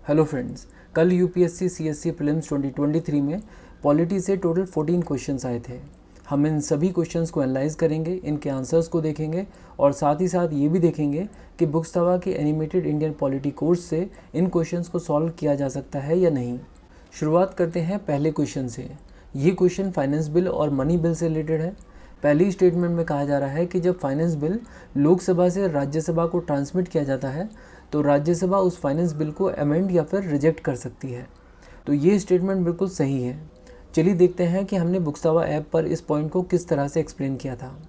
Hello friends, कल UPSC CSC prelims 2023 में polity से टोटल 14 क्वेश्चंस आए थे। हम इन सभी क्वेश्चंस को एनालाइज करेंगे, इनके आंसर्स को देखेंगे और साथ ही साथ ये भी देखेंगे कि बुक्स तवा के एनिमेटेड इंडियन पॉलिटी कोर्स से इन क्वेश्चंस को सॉल्व किया जा सकता है या नहीं। शुरुआत करते हैं पहले क्वेश्चन से। ये क्वेश्चन फाइनेंस बिल और मनी बिल से रिलेटेड है। पहली स्टेटमेंट में कहा जा रहा है कि जब फाइनेंस बिल लोकसभा से राज्यसभा को ट्रांसमिट किया जाता है तो राज्यसभा उस फाइनेंस बिल को अमेंड या फिर रिजेक्ट कर सकती है। तो ये स्टेटमेंट बिल्कुल सही है। चलिए देखते हैं कि हमने बुक्स तवा ऐप पर इस पॉइंट को किस तरह से एक्सप्लेन किया था।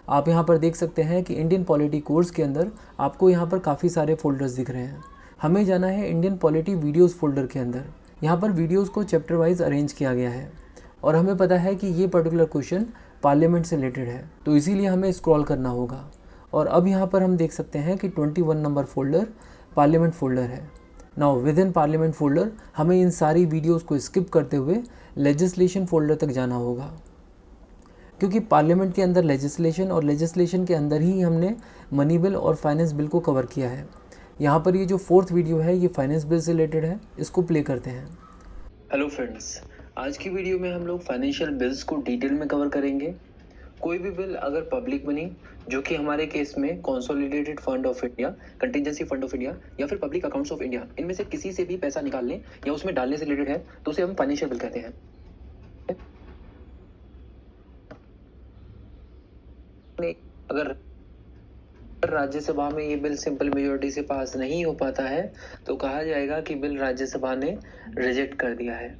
आप यहाँ पर देख सकते हैं कि इंडियन पॉलिटी कोर्स के अंदर आपको यहाँ पर काफ़ी सारे फोल्डर्स दिख रहे हैं। हमें जाना है इंडियन पॉलिटी वीडियोज़ फोल्डर के अंदर। यहाँ पर वीडियोज़ को चैप्टर वाइज अरेंज किया गया है और हमें पता है कि ये पर्टिकुलर क्वेश्चन पार्लियामेंट से रिलेटेड है, तो इसीलिए हमें स्क्रॉल करना होगा। और अब यहाँ पर हम देख सकते हैं कि 21 नंबर फोल्डर पार्लियामेंट फोल्डर है। Now with in parliament folder हमें इन सारी वीडियोस को स्किप करते हुए लेजिस्लेशन फोल्डर तक जाना होगा, क्योंकि पार्लियामेंट के अंदर लेजिस्लेशन और लेजिस्लेशन के अंदर ही हमने मनी बिल और फाइनेंस बिल को कवर किया है। यहाँ पर ये जो 4th वीडियो है ये फाइनेंस बिल से रिलेटेड है, इसको प्ले करते हैं। हेलो फ्रेंड्स, आज की वीडियो में हम लोग फाइनेंशियल बिल्स को डिटेल में कवर करेंगे। कोई भी बिल अगर पब्लिक मनी, जो कि हमारे केस में consolidated fund of India, contingency fund of India या फिर पब्लिक अकाउंट्स ऑफ इंडिया, इनमें से किसी से भी पैसा निकालने या उसमें डालने से रिलेटेड है तो उसे हम फाइनेंशियल बिल कहते हैं। अगर राज्यसभा में ये बिल सिंपल मेजोरिटी से पास नहीं हो पाता है तो कहा जाएगा कि बिल राज्यसभा ने रिजेक्ट कर दिया है।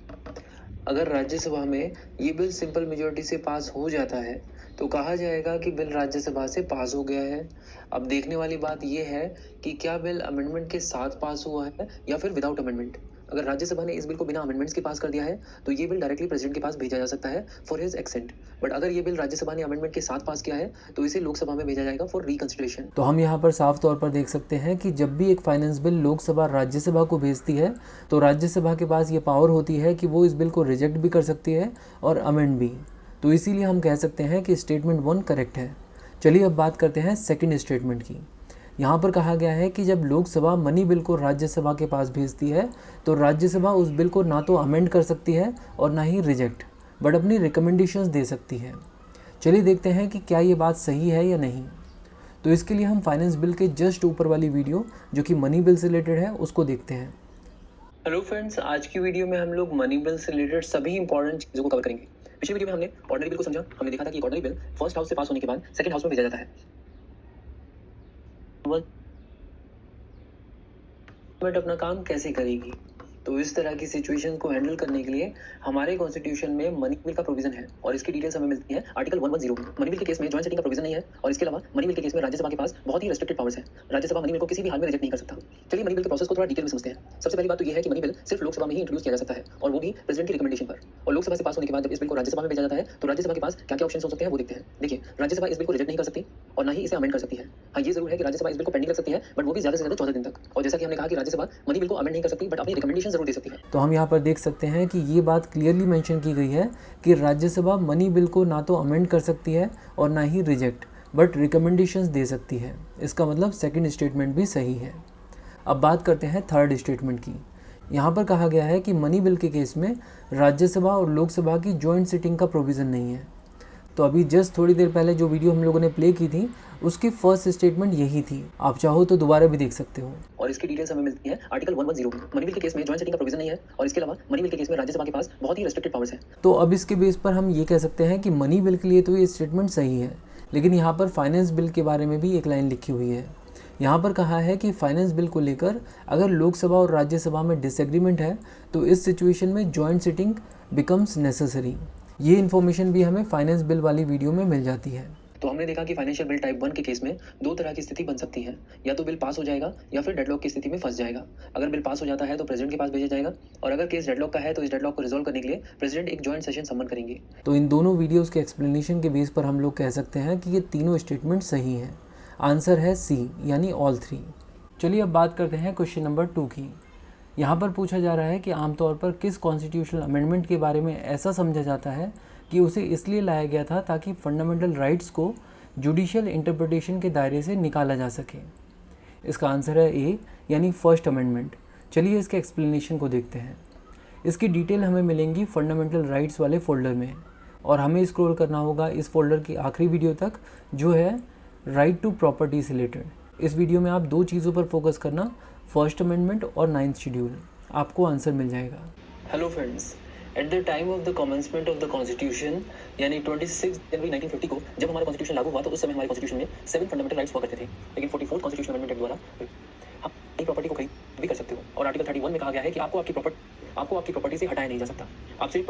अगर राज्यसभा में ये बिल सिंपल मेजोरिटी से पास हो जाता है तो कहा जाएगा कि बिल राज्यसभा से पास हो गया है। अब देखने वाली बात यह है कि क्या बिल अमेंडमेंट के साथ पास हुआ है या फिर विदाउट अमेंडमेंट। अगर राज्यसभा ने इस बिल को बिना अमेंडमेंट्स के पास कर दिया है तो ये बिल डायरेक्टली प्रेसिडेंट के पास भेजा जा सकता है फॉर हिज एक्सेंट। बट अगर ये बिल राज्यसभा ने अमेंडमेंट के साथ पास किया है तो इसे लोकसभा में भेजा जाएगा फॉर रिकंसिडरेशन। तो हम यहाँ पर साफ तौर पर देख सकते हैं कि जब भी एक फाइनेंस बिल लोकसभा राज्यसभा को भेजती है तो राज्यसभा के पास ये पावर होती है कि वो इस बिल को रिजेक्ट भी कर सकती है और अमेंड भी। तो इसीलिए हम कह सकते हैं कि स्टेटमेंट 1 करेक्ट है। चलिए अब बात करते हैं सेकंड स्टेटमेंट की। यहाँ पर कहा गया है कि जब लोकसभा मनी बिल को राज्यसभा के पास भेजती है तो राज्यसभा उस बिल को ना तो अमेंड कर सकती है और ना ही रिजेक्ट, बट अपनी रिकमेंडेशंस दे सकती है। चलिए देखते हैं कि क्या ये बात सही है या नहीं। तो इसके लिए हम फाइनेंस बिल के जस्ट ऊपर वाली वीडियो जो कि मनी बिल से रिलेटेड है उसको देखते हैं। हेलो फ्रेंड्स, आज की वीडियो में हम लोग मनी बिल से रिलेटेड सभी इंपॉर्टेंट चीज़ों को कवर करेंगे। पिछली वीडियो में हमने ऑर्डिनरी बिल को समझा। हमने देखा था कि ऑर्डिनरी बिल फर्स्ट हाउस से पास होने के बाद सेकंड हाउस में भेजा जाता है। गवर्नमेंट अपना काम कैसे करेगी, तो इस तरह की सिचुएशन को हैंडल करने के लिए हमारे कॉन्स्टिट्यूशन में मनी बिल का प्रोविजन है और इसकी डिटेल्स हमें मिलती है आर्टिकल 110 में। मनी बिल के केस में जॉइंट सेटिंग का प्रोविजन नहीं है और इसके अलावा मनी बिल के केस में राज्यसभा के पास बहुत ही रेस्ट्रिक्टेड पावर्स है। राज्यसभा मनी बिल को किसी भी हाल में रिजेक्ट नहीं कर सकता। चलिए मनी बिल के प्रोसेस को थोड़ा डिटेल में समझते हैं। सबसे पहली बात तो यह है कि मनी बिल सिर्फ लोकसभा में ही इंट्रोड्यूस किया जा सकता है और वो भी प्रेसिडेंट की रिकमेंडेशन पर। और लोकसभा से पास होने के बाद जब इस बिल को राज्यसभा में भेजा जाता है तो राज्यसभा के पास क्या क्या ऑप्शन हो सकते हैं वो देखते हैं। देखिए, राज्यसभा इस बिल को रिजेक्ट नहीं कर सकती और ना ही इसे अमेंड कर सकती है। हाँ, ये जरूर है कि राज्यसभा इस बिल को पेंडिंग रख सकती है, बट वो भी ज्यादा से ज्यादा 14 दिन तक। और जैसा कि हमने कहा कि राज्यसभा मनी बिल को अमेंड नहीं कर सकती बट अपनी रिकमेंडेशन जरूर दे सकती है। तो हम यहाँ पर देख सकते हैं कि ये बात क्लियरली मेंशन की गई है कि राज्यसभा मनी बिल को ना तो अमेंड कर सकती है और ना ही रिजेक्ट, बट रिकमेंडेशंस दे सकती है। इसका मतलब सेकंड स्टेटमेंट भी सही है। अब बात करते हैं थर्ड स्टेटमेंट की। यहाँ पर कहा गया है कि मनी बिल के केस में राज्यसभा और लोकसभा की जॉइंट सिटिंग का प्रोविज़न नहीं है। तो अभी जस्ट थोड़ी देर पहले जो वीडियो हम लोगों ने प्ले की थी उसकी फर्स्ट स्टेटमेंट यही थी। आप चाहो तो दोबारा भी देख सकते हो। और इसकी डिटेल्स हमें मिलती है आर्टिकल 110 में। मनी बिल के केस में जॉइंट सेटिंग का प्रोविजन नहीं है और इसके अलावा मनी बिल के केस में राज्यसभा के पास बहुत ही रेस्ट्रिक्टेड पावर्स है। तो अब इसके बेस पर हम ये कह सकते हैं कि मनी बिल के लिए तो ये स्टेटमेंट सही है, लेकिन यहाँ पर फाइनेंस बिल के बारे में भी एक लाइन लिखी हुई है। यहाँ पर कहा है कि फाइनेंस बिल को लेकर अगर लोकसभा और राज्यसभा में डिसएग्रीमेंट है तो इस सिचुएशन में जॉइंट सिटिंग बिकम्स नेसेसरी। ये इन्फॉर्मेशन भी हमें फाइनेंस बिल वाली वीडियो में मिल जाती है। तो हमने देखा कि फाइनेंशियल बिल टाइप 1 के केस में दो तरह की स्थिति बन सकती है, या तो बिल पास हो जाएगा या फिर डेडलॉक की स्थिति में फंस जाएगा। अगर बिल पास हो जाता है तो प्रेसिडेंट के पास भेजा जाएगा और अगर केस डेडलॉक का है तो इस डेडलॉक को रिजॉल्व करने के लिए प्रेसिडेंट एक जॉइंट सेशन समन करेंगे। तो इन दोनों वीडियोस के एक्सप्लेनेशन के बेस पर हम लोग कह सकते हैं कि ये तीनों स्टेटमेंट सही हैं। आंसर है सी, यानी ऑल 3। चलिए अब बात करते हैं क्वेश्चन नंबर 2 की। यहाँ पर पूछा जा रहा है कि आमतौर पर किस कॉन्स्टिट्यूशनल अमेंडमेंट के बारे में ऐसा समझा जाता है कि उसे इसलिए लाया गया था ताकि फंडामेंटल राइट्स को जुडिशियल इंटरप्रिटेशन के दायरे से निकाला जा सके। इसका आंसर है ए, यानी फर्स्ट अमेंडमेंट, चलिए इसके एक्सप्लेनेशन को देखते हैं। इसकी डिटेल हमें मिलेंगी फंडामेंटल राइट्स वाले फोल्डर में, और हमें स्क्रॉल करना होगा इस फोल्डर की आखिरी वीडियो तक, जो है राइट टू प्रॉपर्टी से रिलेटेड। इस वीडियो में आप दो चीज़ों पर फोकस करना, फर्स्ट अमेंडमेंट और 9th शेड्यूल, आपको आंसर मिल जाएगा। Hello friends, at the time of the commencement of the constitution यानी 26 जनवरी 1950 को जब हमारा कॉन्स्टिट्यूशन लागू हुआ तो उस समय हमारे कॉन्स्टिट्यूशन में 7 फंडामेंटल राइट्स हुआ करते थे। लेकिन 44th कॉन्स्टिट्यूशन अमेंडमेंट एक्ट द्वारा आप अपनी प्रॉपर्टी को खरीद भी कर सकते हो, और आर्टिकल 31 में कहा गया है कि आपको आपकी प्रॉपर्टी से हटाया नहीं जा सकता। आप सिर्फ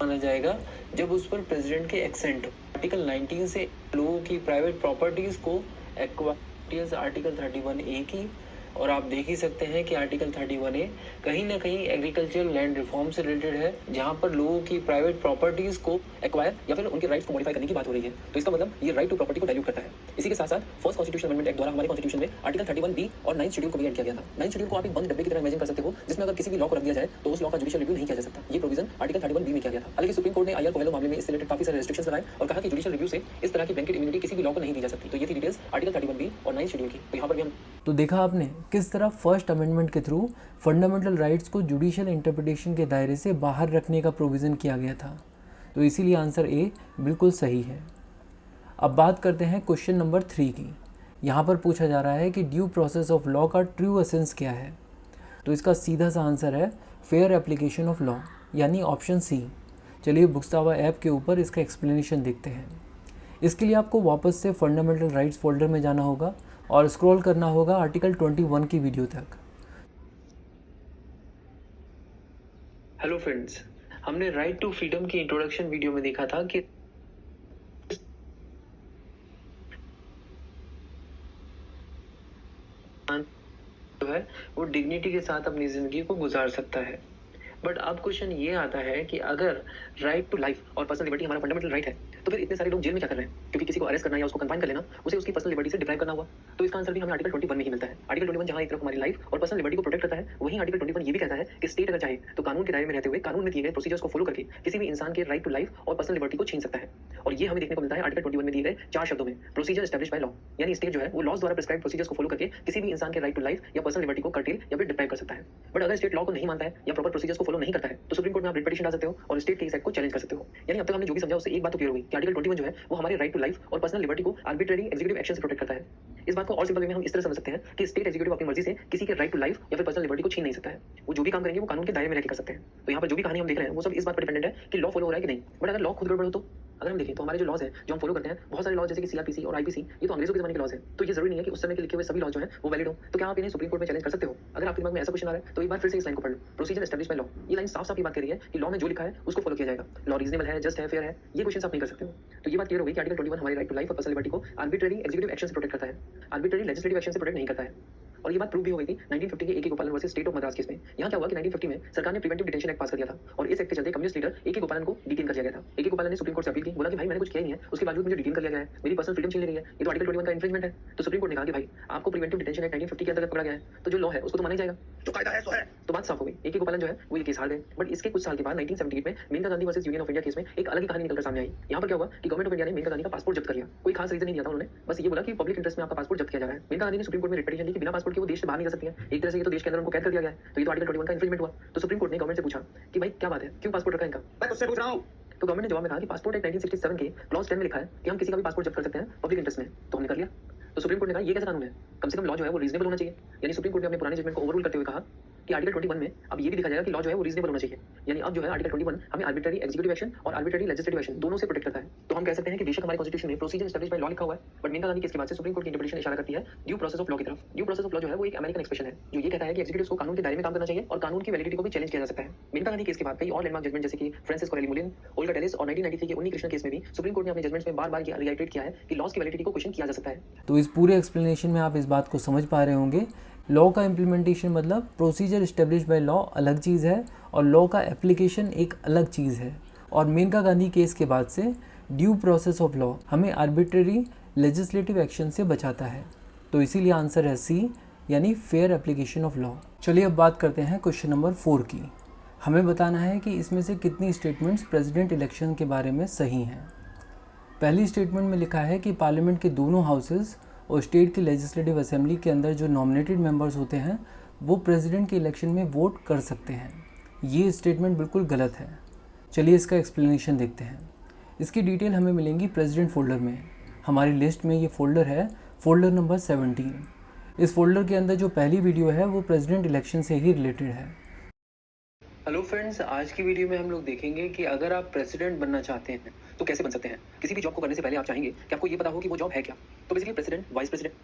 माना जाएगा जब उस पर प्रेसिडेंट के एक्सेंट हो। आर्टिकल 19 से लोगों की प्राइवेट प्रॉपर्टीज को एक्वाइर आर्टिकल 31A की, और आप देख ही सकते हैं कि आर्टिकल 31A कहीं ना कहीं एग्रीकल्चर लैंड रिफॉर्म से रिलेटेड है, जहां पर लोगों की प्राइवेट प्रॉपर्टीज को एक्वायर या फिर उनके राइट्स को मॉडिफाई करने की बात हो रही है। तो इसका मतलब ये राइट टू प्रॉपर्टी को डाइल्यूट करता है। इसी के साथ साथ फर्स्ट कॉन्स्टिट्यूशन अमेंडमेंट एक्ट द्वारा हमारे कॉन्स्टिट्यूशन में आर्टिकल 31B और 9th शेड्यूल को भी ऐड किया गया था। 9th शेड्यूल को आप एक बंद डब्बे की तरह इमेजिन कर सकते हो, जिसमें अगर किसी भी लॉ को रख दिया जाए तो उस लॉ का जुडिशियल रिव्यू नहीं किया जा सकता। ये प्रोविजन आर्टिकल 31B में किया गया था। हालांकि सुप्रीम कोर्ट ने आईआर कोहेलो मामले में इससे रिलेटेड काफी सारे रेस्ट्रिक्शंस लगाए और कहा कि जुडिशियल रिव्यू से इस तरह की ब्लैंकेट इम्यूनिटी किसी भी लॉ को नहीं दी जा सकती। तो ये थी डिटेल्स आर्टिकल 31B और 9th शेड्यूल की। तो यहाँ पर भी हम तो देखा आपने किस तरह फर्स्ट अमेंडमेंट के थ्रू फंडामेंटल राइट्स को जुडिशियल इंटरप्रिटेशन के दायरे से बाहर रखने का प्रोविज़न किया गया था। तो इसीलिए आंसर ए बिल्कुल सही है। अब बात करते हैं क्वेश्चन नंबर 3 की। यहाँ पर पूछा जा रहा है कि ड्यू प्रोसेस ऑफ लॉ का ट्रू एसेंस क्या है। तो इसका सीधा सा आंसर है फेयर एप्लीकेशन ऑफ लॉ, यानी ऑप्शन सी। चलिए बुक्सटावा ऐप के ऊपर इसका एक्सप्लेनेशन देखते हैं। इसके लिए आपको वापस से फंडामेंटल राइट्स फोल्डर में जाना होगा और स्क्रॉल करना होगा आर्टिकल 21 की वीडियो तक। हेलो फ्रेंड्स, हमने राइट टू फ्रीडम की इंट्रोडक्शन वीडियो में देखा था कि जो है वो डिग्निटी के साथ अपनी जिंदगी को गुजार सकता है। बट अब क्वेश्चन ये आता है कि अगर राइट टू लाइफ और पर्सनल लिबर्टी हमारा फंडामेंटल राइट है, तो फिर इतने सारे लोग जेल में क्या कर रहे हैं? क्योंकि किसी को अरेस्ट करना या उसको कंफाइन कर लेना उसे उसकी पर्सनल लिबर्टी से डिप्राइव करना हुआ। तो इसका आंसर भी हमें आर्टिकल 21 में ही मिलता है। आर्टिकल 21 जहां एक तरफ हमारी लाइफ और पर्सनल लिबर्टी को प्रोटेक्ट करता है, वहीं आर्टिकल 21 ये भी कहता है कि स्टेट अगर चाहे तो कानून के दायरे में रहते हुए कानून में दिए गए प्रोसीजर्स को फॉलो करके किसी भी इंसान के राइट टू लाइफ और पर्सनल लिबर्टी को छीन सकता है। और ये हमें देखने को मिलता है आर्टिकल 21 में दिए गए 4 शब्दों में, प्रोसीजर एस्टैब्लिश्ड बाय लॉ, यानी स्टेट जो है वो लॉज द्वारा प्रिस्क्राइब्ड प्रोसीजर्स को फॉलो करके किसी भी इंसान के राइट टू लाइफ या पर्सनल लिबर्टी को कर्टेल या फिर डिप्राइव कर सकता है। बट अगर स्टेट लॉ को नहीं मानता है या प्रॉपर प्रोसीजर्स को फॉलो नहीं करता है, तो सुप्रीम कोर्ट में आप रिट पिटीशन डाल सकते हो और स्टेट के इस एक्ट को चैलेंज कर सकते हो। यानी अब तक हमने जो भी समझा उससे एक बात तो क्लियर हुई कि आर्टिकल 21 जो है वो हमारे राइट टू लाइफ और पर्सनल लिबर्टी को आर्बिट्रेरी एग्जीक्यूटिव एक्शन से प्रोटेक्ट करता है। इस बात को और सिंपल वे में हम इस तरह समझ सकते हैं कि स्टेट एग्जीक्यूटिव अपनी मर्जी से किसी के राइट टू लाइफ या फिर पर्सनल लिबर्टी को छीन नहीं सकता है। वो जो भी काम करेंगे वो कानून के दायरे में रहकर कर सकते हैं। तो यहाँ पर जो भी कहानी हम देख रहे हैं वो सब इस बात पर डिपेंडेंट है कि लॉ फॉलो हो रहा है कि नहीं। बट अगर लॉ खुद गड़बड़ हो तो अगर हम देखें तो हमारे जो लॉज है जो हम फॉलो करते हैं, बहुत सारे लॉज जैसे कि सीआरपीसी और आईपीसी, ये तो अंग्रेजों के जमाने के लॉज है। तो ये जरूरी नहीं है कि उस समय के लिखे हुए सभी लॉज जो है वो वैलिड हो। तो क्या आप इन्हें सुप्रीम कोर्ट में चैलेंज कर सकते हो? अगर आपके दिमाग में ऐसा क्वेश्चन आ रहा है तो एक बार फिर से इस लाइन को पढ़ लो, प्रोसीजर एस्टैब्लिश्ड बाय लॉ। ये लाइन साफ साफ ये बात कर रही है कि लॉ में जो लिखा है उसको फॉलो किया जाएगा। लॉ रीजनेबल है, जस्ट है, फेयर है, ये क्वेश्चन आप नहीं कर सकते हो। तो ये बात क्लियर हो गई कि आर्टिकल 21 हमारी राइट टू लाइफ और पर्सनल लिबर्टी को आर्बिट्रेरी एग्जीक्यूटिव एक्शन से प्रोटेक्ट करता है, आर्बिट्रेरी लेजिस्लेटिव एक्शन से प्रोटेक्ट नहीं करता है। और ये बात प्रूव भी हो गई थी 1950 के ए के गोपालन versus state of Madras case में। यहाँ क्या हुआ कि 1950 में सरकार ने प्रिवेंटिव डिटेंशन एक्ट पास कर दिया था और इस एक्ट के चलते कम्युनिस्ट लीडर ए के गोपालन को डिटेन कर दिया गया था। ए के गोपालन ने सुप्रीम कोर्ट से अपील की, बोला कि भाई मैंने कुछ किया ही नहीं है, उसके बावजूद मुझे डिटेन कर लिया गया है, मेरी पर्सनल फ्रीडम छीन ली गई है, ये तो आर्टिकल 21 का इन्फ्रिंजमेंट है। तो सुप्रीम कोर्ट ने कहा कि भाई आपको प्रिवेंटिव डिटेंशन एक्ट 1950 के अंतर्गत पकड़ा गया है, तो जो लॉ है उसको तो माना ही जाएगा, जो कायदा है सो है। तो बात साफ हो गई। ए के गोपालन जो है वो ये केस हार गए। बट इसके कुछ साल के बाद 1978 में Maneka Gandhi versus Union of India case में एक अलग ही कहानी निकलकर सामने आई। यहाँ पर क्या हुआ कि गवर्नमेंट ऑफ इंडिया ने मेनका गांधी का पासपोर्ट जब्त कर लिया। कोई खास रीजन नहीं दिया था उन्होंने, बस ये बोला कि पब्लिक इंटरेस्ट में आपका पासपोर्ट जब्त किया जा रहा है। मेनका गांधी ने सुप्रीम कोर्ट में रिट पिटीशन दी कि बिना पासपोर्ट के वो देश से बाहर नहीं जा सकती है। एक तरह से ये तो देश के अंदर उनको कैद कर दिया गया है। तो ये तो आर्टिकल 21 का इन्फ्रिंजमेंट हुआ। तो सुप्रीम कोर्ट ने गवर्नमेंट से पूछा कि भाई क्या बात है, क्यों पासपोर्ट रखा है इनका? मैं तुझसे पूछ रहा हूं। तो गवर्नमेंट ने जवाब में कहा कि पासपोर्ट एक्ट 1967 के क्लॉज 10 में लिखा है कि हम किसी का भी पासपोर्ट जब्त कर सकते हैं पब्लिक इंटरेस्ट में। तो हमने कर लिया। तो सुप्रीम कोर्ट ने कहा ये कैसा कानून है, कम से कम लॉ जो है वो रीजनेबल होना चाहिए। यानी सुप्रीम कोर्ट ने अपने पुराने जजमेंट को ओवररूल करते हुए कहा कि आर्टिकल 21 में अब ये भी दिखा जाएगा कि लॉ जो है वो रीजनेबल होना चाहिए। यानी अब जो है आर्टिकल 21 हमें आर्बिट्रेरी एग्जीक्यूटिव एक्शन और आर्बिट्रेरी लेजिस्लेटिव एक्शन दोनों से प्रोटेक्ट करता है। तो हम कह सकते हैं कि बेशक हमारे कॉन्स्टिट्यूशन में प्रोसीजर एस्टैब्लिश्ड बाय लॉ लिखा हुआ है, बट मेनका गांधी केस के बाद से सुप्रीम कोर्ट की इंटरप्रिटेशन इशारा करती है ड्यू प्रोसेस ऑफ लॉ की तरफ। ड्यू प्रोसेस ऑफ लॉ जो है वो एक अमेरिकन एक्सप्रेशन है जो ये कहता है कि एग्जीक्यूटिव्स को कानून के दायरे में काम करना चाहिए और कानून की वैलिडिटी को भी चैलेंज किया जा सकता है। मेनका गांधी केस के बाद कई और लैंडमार्क जजमेंट जैसे कि फ्रांसिस कोरेली मुलिन, ओल्गा टेलिस और 1993 के उन्नी कृष्ण केस में भी सुप्रीम कोर्ट ने अपने जजमेंट्स में बार-बार ये रिआइटरेट किया है कि लॉज की वैलिडिटी को क्वेश्चन किया जा सकता है। तो इस पूरे एक्सप्लेनेशन में आप इस बात को समझ पा रहे होंगे, लॉ का इम्प्लीमेंटेशन मतलब प्रोसीजर इस्टेब्लिश बाय लॉ अलग चीज़ है और लॉ का एप्लीकेशन एक अलग चीज़ है। और मेनका गांधी केस के बाद से ड्यू प्रोसेस ऑफ लॉ हमें आर्बिट्रेरी लेजिस्लेटिव एक्शन से बचाता है। तो इसीलिए आंसर है सी, यानी फेयर एप्लीकेशन ऑफ लॉ। चलिए अब बात करते हैं क्वेश्चन नंबर 4 की। हमें बताना है कि इसमें से कितनी स्टेटमेंट्स प्रेसिडेंट इलेक्शन के बारे में सही हैं। पहली स्टेटमेंट में लिखा है कि पार्लियामेंट के दोनों हाउसेस और स्टेट की लेजिस्लेटिव असेंबली के अंदर जो नॉमिनेटेड मेंबर्स होते हैं वो प्रेसिडेंट के इलेक्शन में वोट कर सकते हैं। ये स्टेटमेंट बिल्कुल गलत है। चलिए इसका एक्सप्लेनेशन देखते हैं। इसकी डिटेल हमें मिलेंगी प्रेसिडेंट फोल्डर में। हमारी लिस्ट में ये फोल्डर है, फोल्डर नंबर 17। इस फोल्डर के अंदर जो पहली वीडियो है वो प्रेसिडेंट इलेक्शन से ही रिलेटेड है। हेलो फ्रेंड्स, आज की वीडियो में हम लोग देखेंगे कि अगर आप प्रेसिडेंट बनना चाहते हैं तो कैसे बन सकते हैं। किसी भी जॉब को करने से पहले आप चाहेंगे कि आपको ये पता हो कि वो जॉब है क्या। तो बेसिकली प्रेसिडेंट, वाइस प्रेसिडेंट,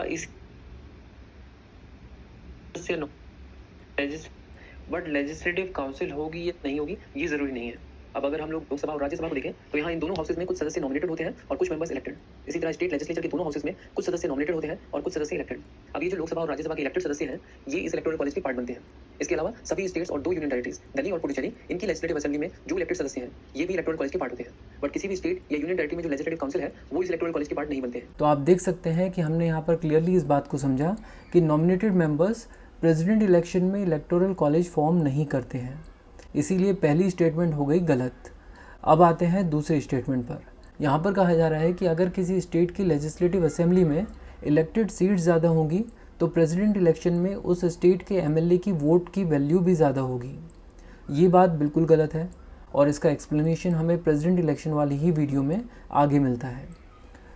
इस बट लेजिस्लेटिव काउंसिल होगी या नहीं होगी ये जरूरी नहीं है। अब अगर हम लोग लोकसभा और राज्यसभा को देखें तो यहाँ इन दोनों हाउसेज में कुछ सदस्य नॉमिनेटेड होते हैं और कुछ मेंबर्स इलेक्टेड। इसी तरह स्टेट लेजिस्लेचर के दोनों हाउसेज में कुछ सदस्य नॉमिनेटेड होते हैं और कुछ सदस्य इलेक्टेड। अब ये जो लोकसभा और राज्यसभा के इलेक्टेड सदस्य हैं ये इस इलेक्टोरल कॉलेज के पार्ट बनते हैं। इसके अलावा सभी स्टेट्स और 2 यूनियन टेरिटरीज दिल्ली और पुडुचेरी, इनकी लेजिस्लेटिव असेंबली में जो इलेक्टेड सदस्य हैं ये भी इलेक्टोरल कॉलेज के पार्ट होते हैं। बट किसी भी स्टेट या यूनियन टेरिटरी में जो लेजिस्लेटिव काउंसिल है वो इस इलेक्टोरल कॉलेज के पार्ट नहीं बनते हैं। तो आप देख सकते हैं कि हमने यहाँ पर क्लियरली इस बात को समझा कि नॉमिनेटेड मेंबर्स प्रेसिडेंट इलेक्शन में इलेक्टोरल कॉलेज फॉर्म नहीं करते हैं। इसीलिए पहली स्टेटमेंट हो गई गलत। अब आते हैं दूसरे स्टेटमेंट पर। यहाँ पर कहा जा रहा है कि अगर किसी स्टेट की लेजिस्लेटिव असेंबली में इलेक्टेड सीट्स ज़्यादा होंगी तो प्रेसिडेंट इलेक्शन में उस स्टेट के एमएलए की वोट की वैल्यू भी ज़्यादा होगी। ये बात बिल्कुल गलत है और इसका एक्सप्लेनेशन हमें प्रेसिडेंट इलेक्शन वाली ही वीडियो में आगे मिलता है।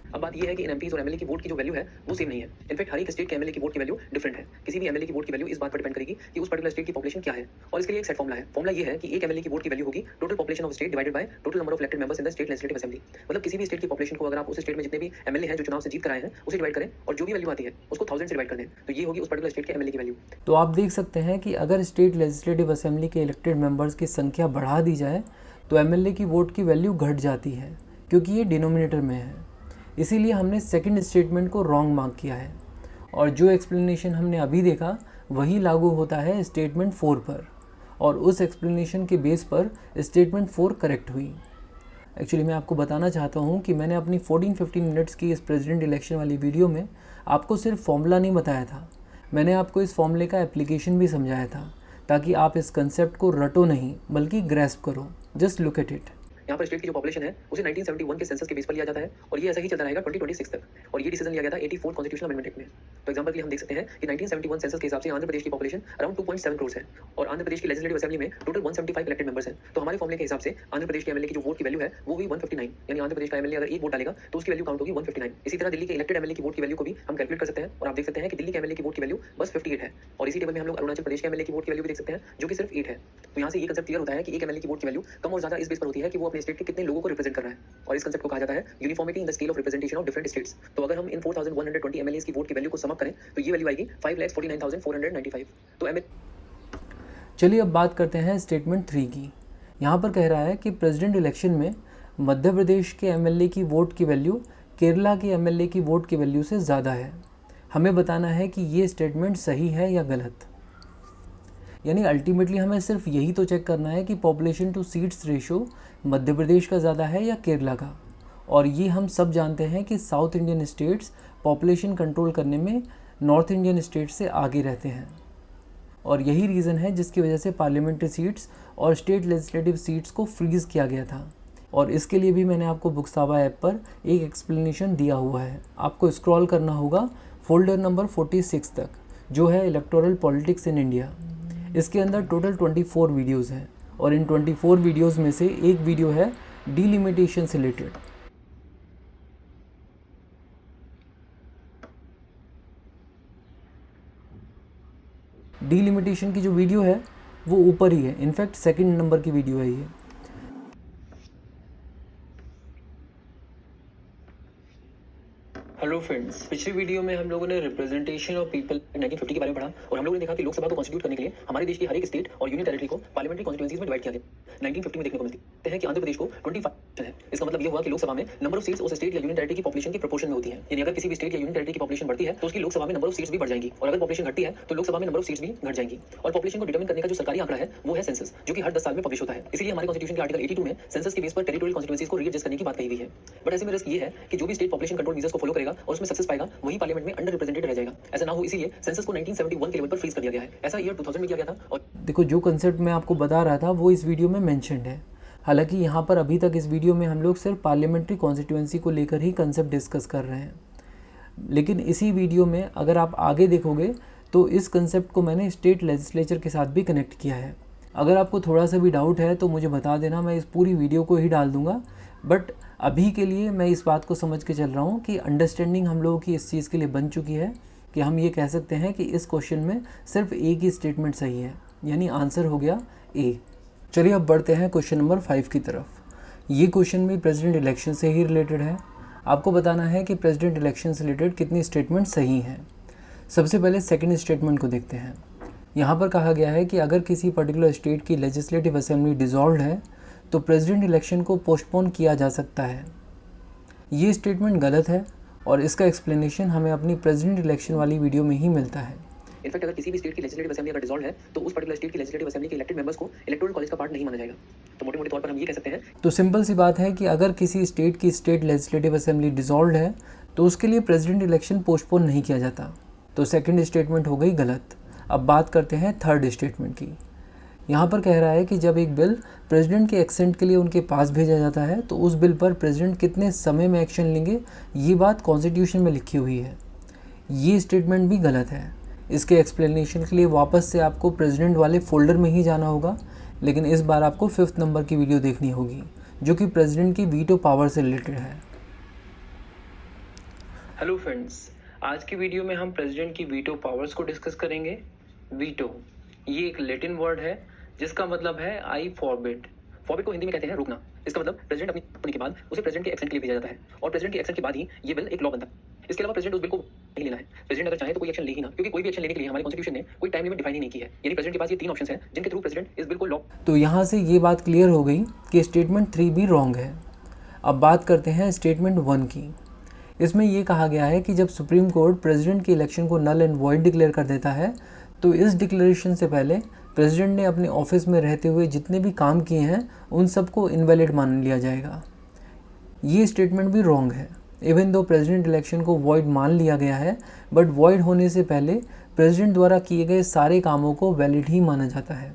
अब बात यह है कि इन एमपीज और एमएलए की वोट की जो वैल्यू है वो सेम नहीं है। इनफैक्ट हर एक स्टेट के एमएलए की वोट की वैल्यू डिफरेंट है। किसी भी एमएलए की वोट की वैल्यू इस बात पर डिपेंड करेगी कि उस पर्टिकुलर स्टेट की पॉपुलेशन क्या है और इसके लिए एक सेट फॉर्मूला है। फॉर्मूला ये है कि एक एमएलए की वोट की वैल्यू होगी total population of state divided by total number of elected members in the state legislative assembly. मतलब किसी भी स्टेट की पॉपुलेशन को अगर आप उस स्टेट में जितने भी एमएलए हैं जो चुनाव से जीत कर आए हैं उसे डिवाइड करें और जो भी वैल्यू आती है उसको 1000 से डिवाइड कर दें तो ये होगी उस पर्टिकुलर स्टेट के एमएलए की वैल्यू। तो आप देख सकते हैं कि अगर स्टेट लेजिस्लेटिव असेंबली के इलेक्टेड मेंबर्स की संख्या बढ़ा दी जाए तो एमएलए की वोट की वैल्यू घट जाती है क्योंकि ये डिनोमिनेटर में है। इसीलिए हमने सेकंड स्टेटमेंट को रॉन्ग मार्क किया है और जो एक्सप्लेनेशन हमने अभी देखा वही लागू होता है स्टेटमेंट 4 पर और उस एक्सप्लेनेशन के बेस पर स्टेटमेंट 4 करेक्ट हुई। एक्चुअली मैं आपको बताना चाहता हूँ कि मैंने अपनी 14-15 मिनट्स की इस प्रेसिडेंट इलेक्शन वाली वीडियो में आपको सिर्फ फॉर्मूला नहीं बताया था, मैंने आपको इस फॉर्मूले का एप्लीकेशन भी समझाया था ताकि आप इस कंसेप्ट को रटो नहीं बल्कि ग्रैस्प करो। Just look at it. यहाँ पर स्टेट की जो पॉपुलेशन है उसे 1971 के सेंसस के बेस पर लिया जाता है और ये ऐसा ही चलता रहेगा 2026 तक। और ये डिसीजन लिया गया था 84 कॉन्स्टिट्यूशनल अमेंडमेंट एक्ट में। तो एग्जांपल के लिए हम देख सकते हैं कि 1971 सेंसस के हिसाब से आंध्र प्रदेश की पॉपुलेशन अराउंड 2.7 करोड़ है और आंध्र प्रदेश की लेजिस्लेटिव असेंबली में टोटल 175 इलेक्टेड मेंबर्स हैं। तो हमारे फॉर्मूले के हिसाब से आंध्र प्रदेश के एमएलए की जो वोट की वैल्यू है वो भी 159, यानी आंध्र प्रदेश का एमएलए अगर एक वोट डालेगा तो उसकी वैल्यू काउंट होगी 159। इसी तरह दिल्ली के इलेक्टेड एमएलए की वोट की वैल्यू को भी हम कैलकुलेट कर सकते हैं और आप देख सकते हैं कि दिल्ली के एमएलए की वोट की वैल्यू बस 58 है। और इसी टेबल में हम लोग अरुणाचल प्रदेश के एमएलए की वोट की वैल्यू भी देख सकते हैं जो कि सिर्फ 8 है। तो यहाँ से ये कंसेप्ट क्लियर होता है कि एक एमएलए की वोट की वैल्यू कम और ज्यादा इस बेस पर होती है कि वो अपने स्टेट के कितने लोगों को रिप्रेजेंट कर रहा है और इस कंसेप्ट को कहा जाता है uniformity in the scale of representation of different states. तो अगर हम इन 4120 एमएलएस की वोट की वैल्यू को सम अप करें तो ये वैल्यू आएगी 5,49,495। तो चलिए अब बात करते हैं स्टेटमेंट 3 की। यहाँ पर कह रहा है कि प्रेसिडेंट इलेक्शन में मध्य प्रदेश के एमएलए की वोट की वैल्यू केरला के एमएलए की वोट की वैल्यू से ज़्यादा है। हमें बताना है कि ये स्टेटमेंट सही है या गलत। यानी अल्टीमेटली हमें सिर्फ यही तो चेक करना है कि population two seats ratio Madhya Pradesh का ज़्यादा है या केरला का। और ये हम सब जानते हैं कि south Indian states population control करने में नॉर्थ इंडियन स्टेट्स से आगे रहते हैं और यही रीज़न है जिसकी वजह से पार्लियामेंट्री सीट्स और स्टेट लेजिस्लेटिव सीट्स को फ्रीज़ किया गया था। और इसके लिए भी मैंने आपको बुक्सावा ऐप पर एक एक्सप्लेनेशन दिया हुआ है। आपको स्क्रॉल करना होगा फोल्डर नंबर 46 तक जो है इलेक्टोरल पॉलिटिक्स इन इंडिया। इसके अंदर टोटल 24 वीडियोज़ हैं और इन 24 वीडियोज़ में से एक वीडियो है डिलिमिटेशन से रिलेटेड। डिलिमिटेशन की जो वीडियो है वो ऊपर ही है, इनफैक्ट सेकंड नंबर की वीडियो है ये। हेलो फ्रेंड्स, पिछली वीडियो में हम लोगों ने रिप्रेजेंटेशन ऑफ पीपल 1950 के बारे में पढ़ा और हम लोगों ने देखा कि लोकसभा को कॉन्स्टिट्यूट करने के लिए हमारे देश की हर एक स्टेट और यूनियन टेरिटरी को पार्लियामेंट्री कॉन्स्टिट्यूएंसीज में डिवाइड किया गया। 1950 में देखने को मिलती है कि आंध्र प्रदेश को 25 है। इसका मतलब ये हुआ कि लोकसभा में नंबर ऑफ सीट्स उस स्टेट या यूनियन टेरिटरी की पॉपुलेशन के प्रोपोर्शन में होती है। यानी अगर किसी भी स्टेट या यूनियन टेरिटरी की पॉपुलेशन बढ़ती है तो उसकी लोकसभा में नंबर ऑफ सीट्स भी बढ़ जाएंगी और अगर पॉपुलेशन घटती है तो लोकसभा में नंबर ऑफ सीट्स भी घट जाएंगी। और पॉपुलेशन को डिटरमिन करने का जो सरकारी आंकड़ा है वो है सेंसस, जो कि हर 10 साल में पब्लिश होता है। इसलिए हमारे कॉन्स्टिट्यूशन के आर्टिकल 82 में सेंसस के बेस पर टेरिटोरियल कॉन्स्टिट्यूएंसीज को रीएडजस्ट करने की बात कही हुई है। बट ऐसे में रिस्क ये है कि जो भी स्टेट पॉपुलेशन कंट्रोल मेजर्स को फॉलो करेगा और और उसमें सक्सेस पाएगा वही पार्लियामेंट में अंडर रिप्रेजेंटेड रह जाएगा। ऐसा ना हो इसीलिए सेंसस को 1971 के लेवल पर फ्रीज कर दिया गया है। ऐसा ईयर 2000 में किया गया था। और देखो, जो कंसेप्ट मैं आपको बता रहा था वो इस वीडियो में मेंशन्ड है। हालांकि यहाँ पर अभी तक इस वीडियो में हम लोग सिर्फ पार्लियामेंट्री कॉन्स्टिट्यूएंसी को लेकर ही कंसेप्ट डिस्कस कर रहे हैं, लेकिन इसी वीडियो में अगर आप आगे देखोगे तो इस कंसेप्ट को मैंने स्टेट लेजिस्लेचर के साथ भी कनेक्ट किया है। अगर आपको थोड़ा सा भी डाउट है तो मुझे बता देना, मैं इस पूरी वीडियो को ही डाल दूंगा। बट अभी के लिए मैं इस बात को समझ के चल रहा हूँ कि अंडरस्टैंडिंग हम लोगों की इस चीज़ के लिए बन चुकी है कि हम ये कह सकते हैं कि इस क्वेश्चन में सिर्फ एक ही स्टेटमेंट सही है, यानी आंसर हो गया ए। चलिए अब बढ़ते हैं क्वेश्चन नंबर 5 की तरफ। ये क्वेश्चन भी प्रेसिडेंट इलेक्शन से ही रिलेटेड है। आपको बताना है कि प्रेसिडेंट इलेक्शन से रिलेटेड कितनी स्टेटमेंट सही हैं। सबसे पहले सेकंड स्टेटमेंट को देखते हैं। यहाँ पर कहा गया है कि अगर किसी पर्टिकुलर स्टेट की लेजिस्लेटिव असेंबली डिसॉल्व्ड है तो प्रेसिडेंट इलेक्शन को पोस्टपोन किया जा सकता है। ये स्टेटमेंट गलत है और इसका एक्सप्लेनेशन हमें अपनी प्रेसिडेंट इलेक्शन वाली वीडियो में ही मिलता है। इनफैक्ट अगर किसी भी स्टेट की लेजिस्लेटिव असेंबली अगर डिसॉल्व है तो उस पर्टिकुलर स्टेट की लेजिस्लेटिव असेंबली के इलेक्टेड मेंबर्स को इलेक्टोरल कॉलेज का पार्ट नहीं माना जाएगा। तो मोटे मोटे तौर पर हम ये कह सकते हैं, तो सिंपल सी बात है कि अगर किसी स्टेट की स्टेट लेजिस्लेटिव असेंबली डिसॉल्व्ड है तो उसके लिए प्रेसिडेंट इलेक्शन पोस्टपोन नहीं किया जाता। तो सेकंड स्टेटमेंट हो गई गलत। अब बात करते हैं थर्ड स्टेटमेंट की। यहाँ पर कह रहा है कि जब एक बिल प्रेसिडेंट के एक्सेंट के लिए उनके पास भेजा जाता है तो उस बिल पर प्रेसिडेंट कितने समय में एक्शन लेंगे, ये बात कॉन्स्टिट्यूशन में लिखी हुई है। ये स्टेटमेंट भी गलत है। इसके एक्सप्लेनेशन के लिए वापस से आपको प्रेसिडेंट वाले फोल्डर में ही जाना होगा, लेकिन इस बार आपको 5th नंबर की वीडियो देखनी होगी जो कि प्रेसिडेंट की वीटो पावर से रिलेटेड है। हेलो फ्रेंड्स, आज की वीडियो में हम प्रेसिडेंट की वीटो पावर्स को डिस्कस करेंगे। वीटो ये एक लैटिन वर्ड है जिसका मतलब है आई फॉरबिड। फॉरबिड को हिंदी में कहते हैं रोकना। इसका मतलब प्रेसिडेंट अपनी टिप्पणी के बाद उसे प्रेसिडेंट के एक्सेंट के लिए भेजा जाता है और प्रेसिडेंट के एक्सेंट के बाद ही ये बिल एक लॉ बनता है। इसके अलावा प्रेसिडेंट उस बिल को नहीं लेना है। प्रेसिडेंट अगर चाहे तो कोई एक्शन ले ही ना, क्योंकि कोई भी एक्शन लेने के लिए हमारे कॉन्स्टिट्यूशन ने कोई टाइम लिमिट डिफाइन ही नहीं की है। यानी प्रेसिडेंट के पास ये 3 ऑप्शंस हैं जिनके थ्रू प्रेसिडेंट इस बिल को लॉ। तो यहाँ से ये बात क्लियर हो गई कि स्टेटमेंट 3 भी रॉन्ग है। अब बात करते हैं स्टेटमेंट 1 की। इसमें ये कहा गया है कि जब सुप्रीम कोर्ट प्रेसिडेंट के इलेक्शन को नल एंड वॉइड डिक्लेयर कर देता है तो इस डिक्लेरेशन से पहले प्रेसिडेंट ने अपने ऑफिस में रहते हुए जितने भी काम किए हैं उन सबको इनवैलिड मान लिया जाएगा। ये स्टेटमेंट भी रॉन्ग है। इवन दो प्रेसिडेंट इलेक्शन को वॉइड मान लिया गया है, बट वॉइड होने से पहले प्रेसिडेंट द्वारा किए गए सारे कामों को वैलिड ही माना जाता है।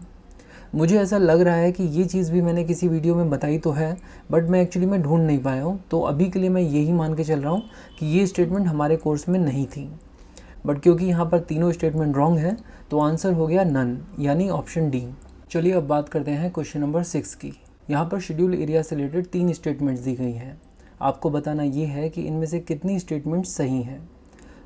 मुझे ऐसा लग रहा है कि ये चीज़ भी मैंने किसी वीडियो में बताई तो है, बट मैं एक्चुअली में ढूंढ नहीं पाया हूँ। तो अभी के लिए मैं यही मान के चल रहा हूँ कि ये स्टेटमेंट हमारे कोर्स में नहीं थी। बट क्योंकि यहाँ पर तीनों स्टेटमेंट रॉन्ग है तो आंसर हो गया नन, यानी ऑप्शन डी। चलिए अब बात करते हैं क्वेश्चन नंबर 6 की। यहाँ पर शेड्यूल एरिया से रिलेटेड 3 स्टेटमेंट्स दी गई हैं। आपको बताना ये है कि इनमें से कितनी स्टेटमेंट्स सही हैं।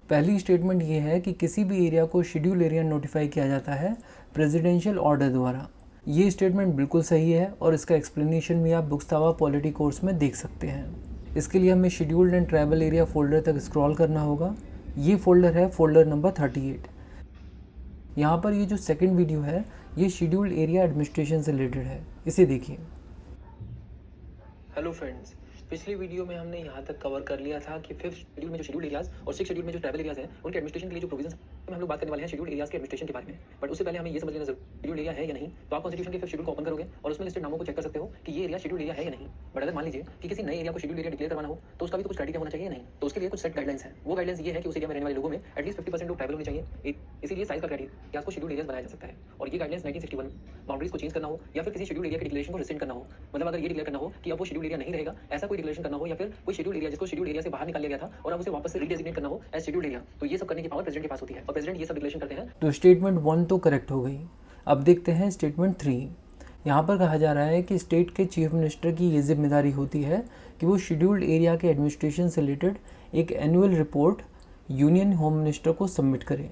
पहली स्टेटमेंट ये है कि किसी भी एरिया को शेड्यूल एरिया नोटिफाई किया जाता है प्रेसिडेंशियल ऑर्डर द्वारा। ये स्टेटमेंट बिल्कुल सही है और इसका एक्सप्लेनेशन भी आप बुक्सतावा पॉलिटी कोर्स में देख सकते हैं। इसके लिए हमें scheduled and tribal area folder तक स्क्रॉल करना होगा। ये फोल्डर है फोल्डर नंबर 38। यहाँ पर ये जो सेकंड वीडियो है ये शेड्यूल्ड एरिया एडमिनिस्ट्रेशन से रिलेटेड है, इसे देखिए। हेलो फ्रेंड्स, पिछली वीडियो में हमने यहाँ तक कवर कर लिया था कि 5th शेड्यूल में जो शेड्यूल एरियाज और 6th शेड्यूल में जो ट्राइबल एरियाज हैं उनके एडमिनिस्ट्रेशन के लिए जो प्रोविजंस हम लोग बात करने वाले हैं शेड्यूल एरियाज के एडमिनिस्ट्रेशन के बारे में। बट उससे पहले हमें ये समझ लेना जरूरी शेड्यूल एरिया है या नहीं। तो आप कॉन्स्टिट्यूशन के 5th शेड्यूल को ओपन करोगे और उसमें लिस्टेड नामों को चेक कर सकते हो कि ये एरिया शेड्यूल एरिया है या नहीं। बट अगर मान लीजिए कि किसी नए एरिया को शेड्यूल एरिया डिक्लेयर करवाना हो तो उसका भी तो कुछ क्राइटेरिया होना चाहिए नहीं। तो उसके लिए कुछ सेट गाइडलाइंस हैं। वो गाइडलाइंस ये है कि उस एरिया में रहने वाले लोगों में एटलीस्ट 50% लोग ट्राइबल होने चाहिए। इसीलिए साइज का क्राइटेरिया को शेड्यूल एरियाज बनाया जा सकता है। और ये गाइडलाइंस 1961 बाउंड्रीज को चेंज करना हो या फिर किसी शेड्यूल एरिया के डिक्लेरेशन को रिसेंड करना हो, मतलब अगर ये डिक्लेयर करना हो कि अब वो शेड्यूल एरिया नहीं रहेगा, ऐसा कोई डिक्लेरेशन करना हो, या फिर कोई शेड्यूल एरिया जिसको शेड्यूल एरिया से बाहर निकाल लिया गया था और अब उसे वापस से रीडेजिग्नेट करना हो एज शेड्यूल एरिया, तो ये सब करने की पावर प्रेसिडेंट के पास होती है और प्रेसिडेंट ये सब डिक्लेरेशन करते हैं। तो स्टेटमेंट 1 तो करेक्ट हो गई। अब देखते हैं स्टेटमेंट 3। यहाँ पर कहा जा रहा है कि स्टेट के चीफ मिनिस्टर की ये जिम्मेदारी होती है कि वो शेड्यूल्ड एरिया के एडमिनिस्ट्रेशन से रिलेटेड एक annual report union home minister को सबमिट करें।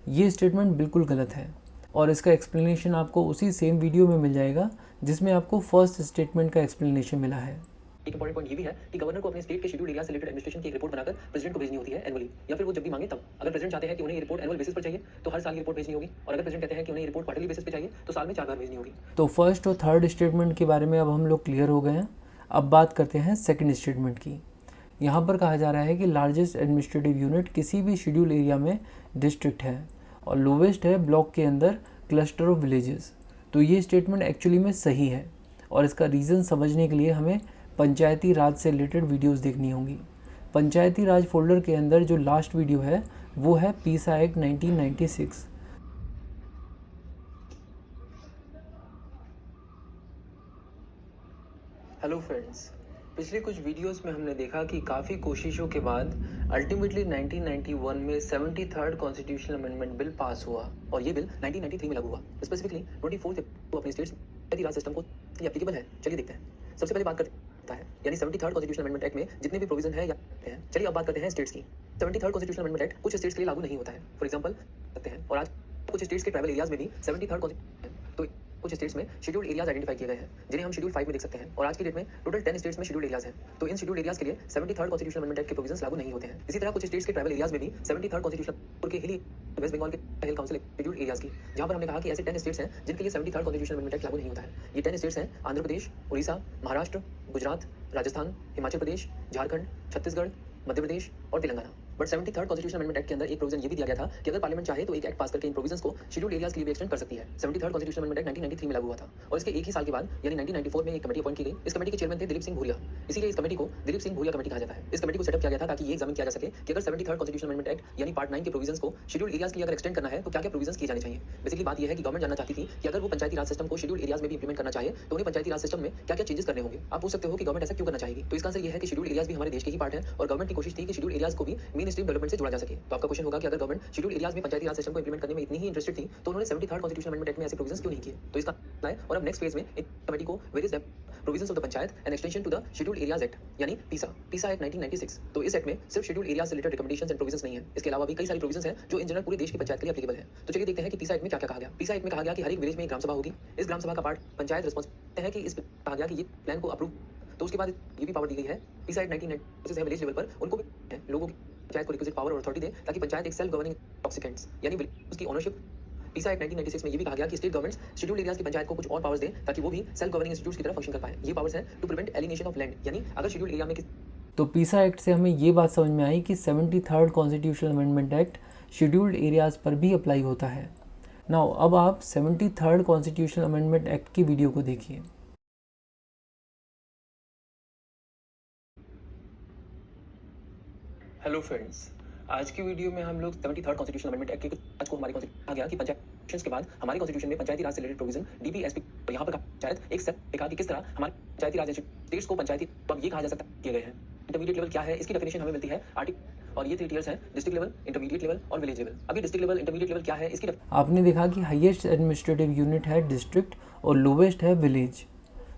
ये स्टेटमेंट बिल्कुल गलत है और इसका एक्सप्लेनेशन आपको उसी सेम वीडियो में मिल जाएगा जिसमें आपको फर्स्ट स्टेटमेंट का एक्सप्लेनेशन मिला है। एक इंपॉर्टेंट पॉइंट ये भी है कि गवर्नर को अपने स्टेट के शेड्यूल एरिया से रिलेटेड एडमिनिस्ट्रेशन की एक रिपोर्ट बनाकर प्रेसिडेंट को भेजनी होती है एनुअली, या फिर वो जब भी मांगे तब। अगर प्रेसिडेंट चाहते हैं कि उन्हें ये रिपोर्ट एनुअल बेसिस पर चाहिए तो हर साल ये रिपोर्ट भेजनी होगी, और अगर प्रेसिडेंट कहते हैं कि उन्हें ये रिपोर्ट क्वार्टरली बेसिस पर चाहिए तो साल में 4 बार भेजनी होगी। तो फर्स्ट और थर्ड स्टेटमेंट के बारे में अब हम लोग क्लियर हो गए हैं। अब बात करते हैं सेकंड स्टेटमेंट की। यहाँ पर कहा जा रहा है कि लार्जेस्ट एडमिनिस्ट्रेटिव यूनिट किसी भी शेड्यूल एरिया में डिस्ट्रिक्ट है और लोवेस्ट है ब्लॉक के अंदर क्लस्टर ऑफ विलेजेस। तो ये स्टेटमेंट एक्चुअली में सही है और इसका रीज़न समझने के लिए हमें पंचायती राज से रिलेटेड वीडियोस देखनी होंगी। पंचायती राज फोल्डर के अंदर जो लास्ट वीडियो है वो है पीसा एक्ट 1996। हेलो फ्रेंड्स, पिछले कुछ वीडियोस में हमने देखा कि काफ़ी कोशिशों के बाद अल्टीमेटली 1991 में 73rd constitutional amendment bill pass हुआ और ये बिल 1993 में लागू हुआ। स्पेसिफिकली 24th को अपने स्टेट्स पंचायती राज सिस्टम को ये एप्लीकेबल है। चलिए देखते हैं। सबसे पहले बात करते हैं यानी 73rd कॉन्स्टिट्यूशनल अमेंडमेंट एक्ट में जितने भी प्रोविजन है या हैं। चलिए अब बात करते हैं स्टेट्स की। 73rd कॉन्स्टिट्यूशनल अमेंडमेंट एक्ट कुछ स्टेट्स के लिए लागू नहीं होता है। फॉर एग्जाम्पल करते हैं और आज कुछ स्टेट्स के ट्राइबल एरियाज में भी 73rd कॉन्स्टिट्यूशन तो कुछ स्टेट्स में शेड्यूल्ड एरियाज आइडेंटिफाई किए गए हैं जिन्हें हम शेड्यूल 5 में देख सकते हैं और आज की डेट में टोटल 10 स्टेट्स में शेड्यूल्ड एरियाज हैं। तो इन शेड्यूल्ड एरियाज के लिए 73rd कॉन्स्टिट्यूशनल अमेंडमेंट एक्ट के प्रोविजंस लागू नहीं होते हैं। इसी तरह कुछ स्टेट्स के ट्राइबल एरियाज में भी 73rd कॉन्स्टिट्यूशनल के हिली वेस्ट बंगाल के हिल काउंसिल शेड्यूल्ड एरियाज की, जहां पर हमने कहा कि ऐसे 10 स्टेट्स हैं जिनके लिए 73rd कॉन्स्टिट्यूशनल अमेंडमेंट एक्ट लागू नहीं होता है। ये 10 स्टेट्स हैं आंध्र प्रदेश, उड़ीसा, महाराष्ट्र, गुजरात, राजस्थान, हिमाचल प्रदेश, झारखंड, छत्तीसगढ़, मध्य प्रदेश और Telangana. But 73rd constitutional amendment act के अंदर एक प्रोविजन ये भी दिया गया था कि अगर पार्लियामेंट चाहे तो एक एक्ट पास करके इन प्रोविजंस को शेड्यूल्ड एरियाज के लिए भी एक्सटेंड कर सकती है। 73rd कॉन्स्टिट्यूशनल अमेंडमेंट एक्ट 1993 में लागू हुआ था और इसके एक ही साल के बाद यानी 1994 में एक कमेटी अपॉइंट की गई। इस कमेटी के चेयरमैन थे दिलीप सिंह भूरिया, इसीलिए इस कमेटी को दिलीप सिंह भूरिया कमेटी कहा जाता है। इस कमेटी को सेटअप किया गया था ताकि ये एग्जामिन किया जा सके कि अगर 73rd कॉन्स्टिट्यूशनल अमेंडमेंट एक्ट यानी पार्ट 9 के प्रोविजंस को शेड्यूल्ड एरियाज के लिए अगर एक्सटेंड करना है तो क्या क्या प्रोविजंस किए जाने चाहिए। बेसिकली बात यह है कि गवर्नमेंट जानना चाहती थी कि अगर वो पंचायती राज सिस्टम को शेड्यूल्ड एरियाज में भी इंप्लीमेंट करना चाहे तो उन्हें पंचायती राज सिस्टम में क्या क्या चेंजेस करने होंगे। आप पूछ सकते हो कि गवर्नमेंट ऐसा क्यों करना चाहेगी, तो इसका आंसर यह है कि शेड्यूल्ड एरियाज भी हमारे देश के ही पार्ट है और गवर्नमेंट की कोशिश थी कि शेड्यूल्ड एरियाज को भी मेन स्ट्रीम डेवलपमेंट से जोड़ा जा सके। तो आपका क्वेश्चन होगा कि अगर गवर्नमेंट शेड्यूल्ड एरियाज में पंचायती राज सिस्टम को इंप्लीमेंट करने में इतनी ही इंटरेस्टेड थी तो उन्होंने 73rd कॉन्स्टिट्यूशनल अमेंडमेंट एक्ट में ऐसे प्रोविजंस क्यों नहीं किए। तो इसका है और अब नेक्स्ट फेज में एक कमेटी को various provisions of the panchayat and extension to the scheduled areas act यानी पीसा एक्ट 1996। तो इस एक्ट में सिर्फ शेड्यूल्ड एरियाज से रिलेटेड रिकमेंडेशंस एंड प्रोविजंस नहीं है, इसके अलावा भी कई सारी प्रोविजंस हैं जो इन जनरल पूरे देश की पंचायत के लिए एप्लीकेबल है। तो चलिए देखते हैं कि पीसा एक्ट में क्या क्या कहा गया। पीसा एक्ट में कहा गया कि हर एक विलेज में एक ग्राम सभा होगी। इस ग्राम सभा का पार्ट पंचायत रिस्पॉन्सिबल है कि इस कहा गया कि ये प्लान को अप्रूव, तो उसके बाद ये भी पावर दी गई है पीसा एक्ट 1996 है विलेज लेवल पर उनको भी लोगों की पंचायत को रिक्विजिट पावर और अथॉरिटी दे ताकि पंचायत एक सेल्फ गवर्निंग टॉक्सिकेंट्स यानी उसकी ओनरशिप। पीसा एक्ट 1996 में ये भी कहा गया कि स्टेट गवर्नमेंट्स शेड्यूल्ड एरियाज की पंचायत को कुछ और पावर्स दें ताकि वो भी सेल्फ गवर्निंग इंस्टीट्यूट्स की तरह फंक्शन कर पाए। ये पावर्स हैं to prevent alienation of land यानी अगर शेड्यूल्ड एरिया में तो पीसा एक्ट से हमें ये बात समझ में आई कि 73rd constitutional amendment act scheduled areas पर भी अप्लाई होता है। नाउ अब आप 73rd कॉन्स्टिट्यूशनल अमेंडमेंट एक्ट की वीडियो को देखिए। हेलो फ्रेंड्स, आज की वीडियो में हम लोग 73rd कॉन्स्टिट्यूशनल अमेंडमेंट एक्ट के आज को हमारे कॉन्स्टिट्यूशन कहा गया कि पंचायत के बाद हमारे कॉन्स्टिट्यूशन में पंचायती राज से रिलेटेड प्रोविजन डीपीएसपी और यहाँ पर पंचायत एक सेट देखा कि किस तरह हमारे पंचायती राज स्टेट्स को पंचायती अब ये कहा जा सकता किए गए हैं। इंटरमीडिएट लेवल क्या है इसकी डेफिनेशन हमें मिलती है आर्टिकल और ये 3 टियर्स हैं डिस्ट्रिक्ट लेवल, इंटरमीडिएट लेवल और विलेज लेवल। अभी डिस्ट्रिक्ट लेवल इंटरमीडिएट लेवल क्या है इसकी आपने देखा कि हाईएस्ट एडमिनिस्ट्रेटिव यूनिट है डिस्ट्रिक्ट और लोवेस्ट है विलेज।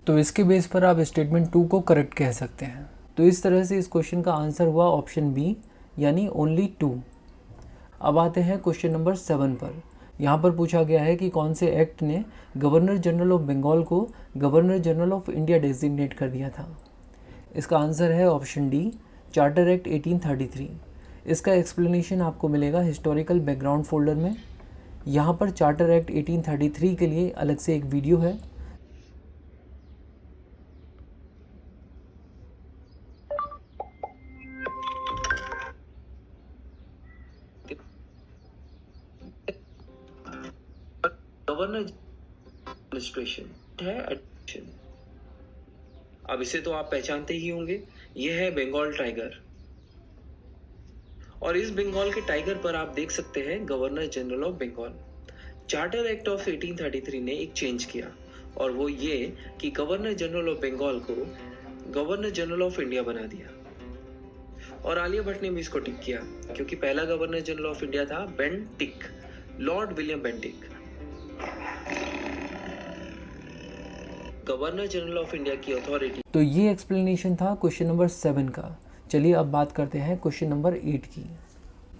तो इसके बेस पर आप स्टेटमेंट 2 को करेक्ट कह सकते हैं। तो इस तरह से इस क्वेश्चन का आंसर हुआ ऑप्शन बी यानी ओनली 2। अब आते हैं क्वेश्चन नंबर 7 पर। यहाँ पर पूछा गया है कि कौन से एक्ट ने गवर्नर जनरल ऑफ बंगाल को governor general of India designate कर दिया था। इसका आंसर है ऑप्शन डी चार्टर एक्ट 1833। इसका एक्सप्लेनेशन आपको मिलेगा हिस्टोरिकल बैकग्राउंड फोल्डर में। यहाँ पर चार्टर एक्ट 1833 के लिए अलग से एक वीडियो है। गवर्नर एडमिनिस्ट्रेशन है एडमिनिस्ट्रेशन। अब इसे तो आप पहचानते ही होंगे, ये है बंगाल टाइगर और इस बंगाल के टाइगर पर आप देख सकते हैं governor general of Bengal. Charter act of 1833 ने एक चेंज किया और वो ये कि गवर्नर जनरल ऑफ बंगाल को गवर्नर जनरल ऑफ इंडिया बना दिया। और आलिया भट्ट ने भी इसको टिक किया क्योंकि पहला गवर्नर जनरल ऑफ इंडिया था Bentinck, Lord William Bentinck. Governor general of India की अथॉरिटी। तो ये एक्सप्लेनेशन था क्वेश्चन नंबर 7 का। चलिए अब बात करते हैं क्वेश्चन नंबर 8 की।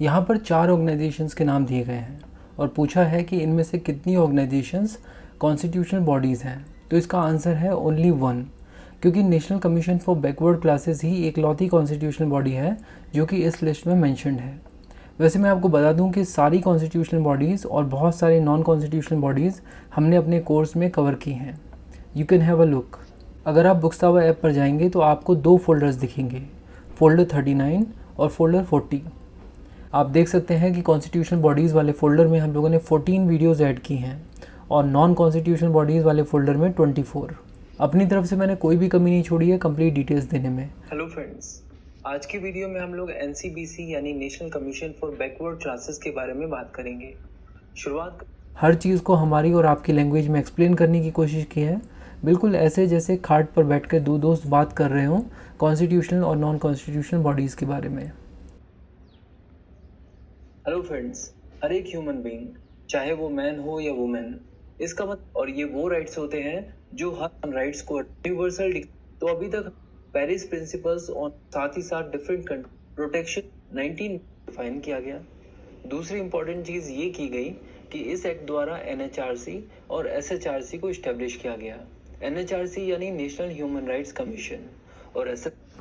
यहाँ पर 4 ऑर्गेनाइजेशंस के नाम दिए गए हैं और पूछा है कि इनमें से कितनी ऑर्गेनाइजेशंस कॉन्स्टिट्यूशनल बॉडीज़ हैं। तो इसका आंसर है ओनली 1, क्योंकि national commission for backward classes ही एक लौती कॉन्स्टिट्यूशनल बॉडी है जो कि इस लिस्ट में मैंशनड है। वैसे मैं आपको बता दूं कि सारी कॉन्स्टिट्यूशनल बॉडीज़ और बहुत सारे नॉन कॉन्स्टिट्यूशनल बॉडीज़ हमने अपने कोर्स में कवर की हैं। You can have a look. अगर आप बुक्सटावर ऐप पर जाएंगे तो आपको 2 फोल्डर्स दिखेंगे, फोल्डर 39 और फोल्डर 40। आप देख सकते हैं कि कॉन्स्टिट्यूशनल बॉडीज़ वाले फोल्डर में हम लोगों ने 14 वीडियोज़ ऐड की हैं और नॉन कॉन्स्टिट्यूशनल बॉडीज़ वाले फोल्डर में 24। अपनी तरफ से मैंने कोई भी कमी नहीं छोड़ी है कंप्लीट डिटेल्स देने में। हेलो फ्रेंड्स, आज की वीडियो में हम लोग NCBC यानी national commission for backward classes के बारे में बात करेंगे। शुरुआत हर चीज़ को हमारी और आपकी लैंग्वेज में एक्सप्लेन करने की कोशिश की है, बिल्कुल ऐसे जैसे खाट पर बैठकर दो दोस्त बात कर रहे हों कॉन्स्टिट्यूशनल और नॉन कॉन्स्टिट्यूशनल बॉडीज़ के बारे में। हेलो फ्रेंड्स, हर एक ह्यूमन बीइंग, चाहे वो मैन हो या वुमेन, इसका मतलब और ये वो राइट्स होते हैं जो हर राइट्स को यूनिवर्सल। तो अभी तक पेरिस प्रिंसिपल्स और साथ ही साथ डिफरेंट प्रोटेक्शन 19 डिफाइन किया गया। दूसरी इंपॉर्टेंट चीज़ ये की गई कि इस एक्ट द्वारा NHRC और SHRC को इस्टेब्लिश किया गया। NHRC यानी नेशनल ह्यूमन राइट्स कमीशन और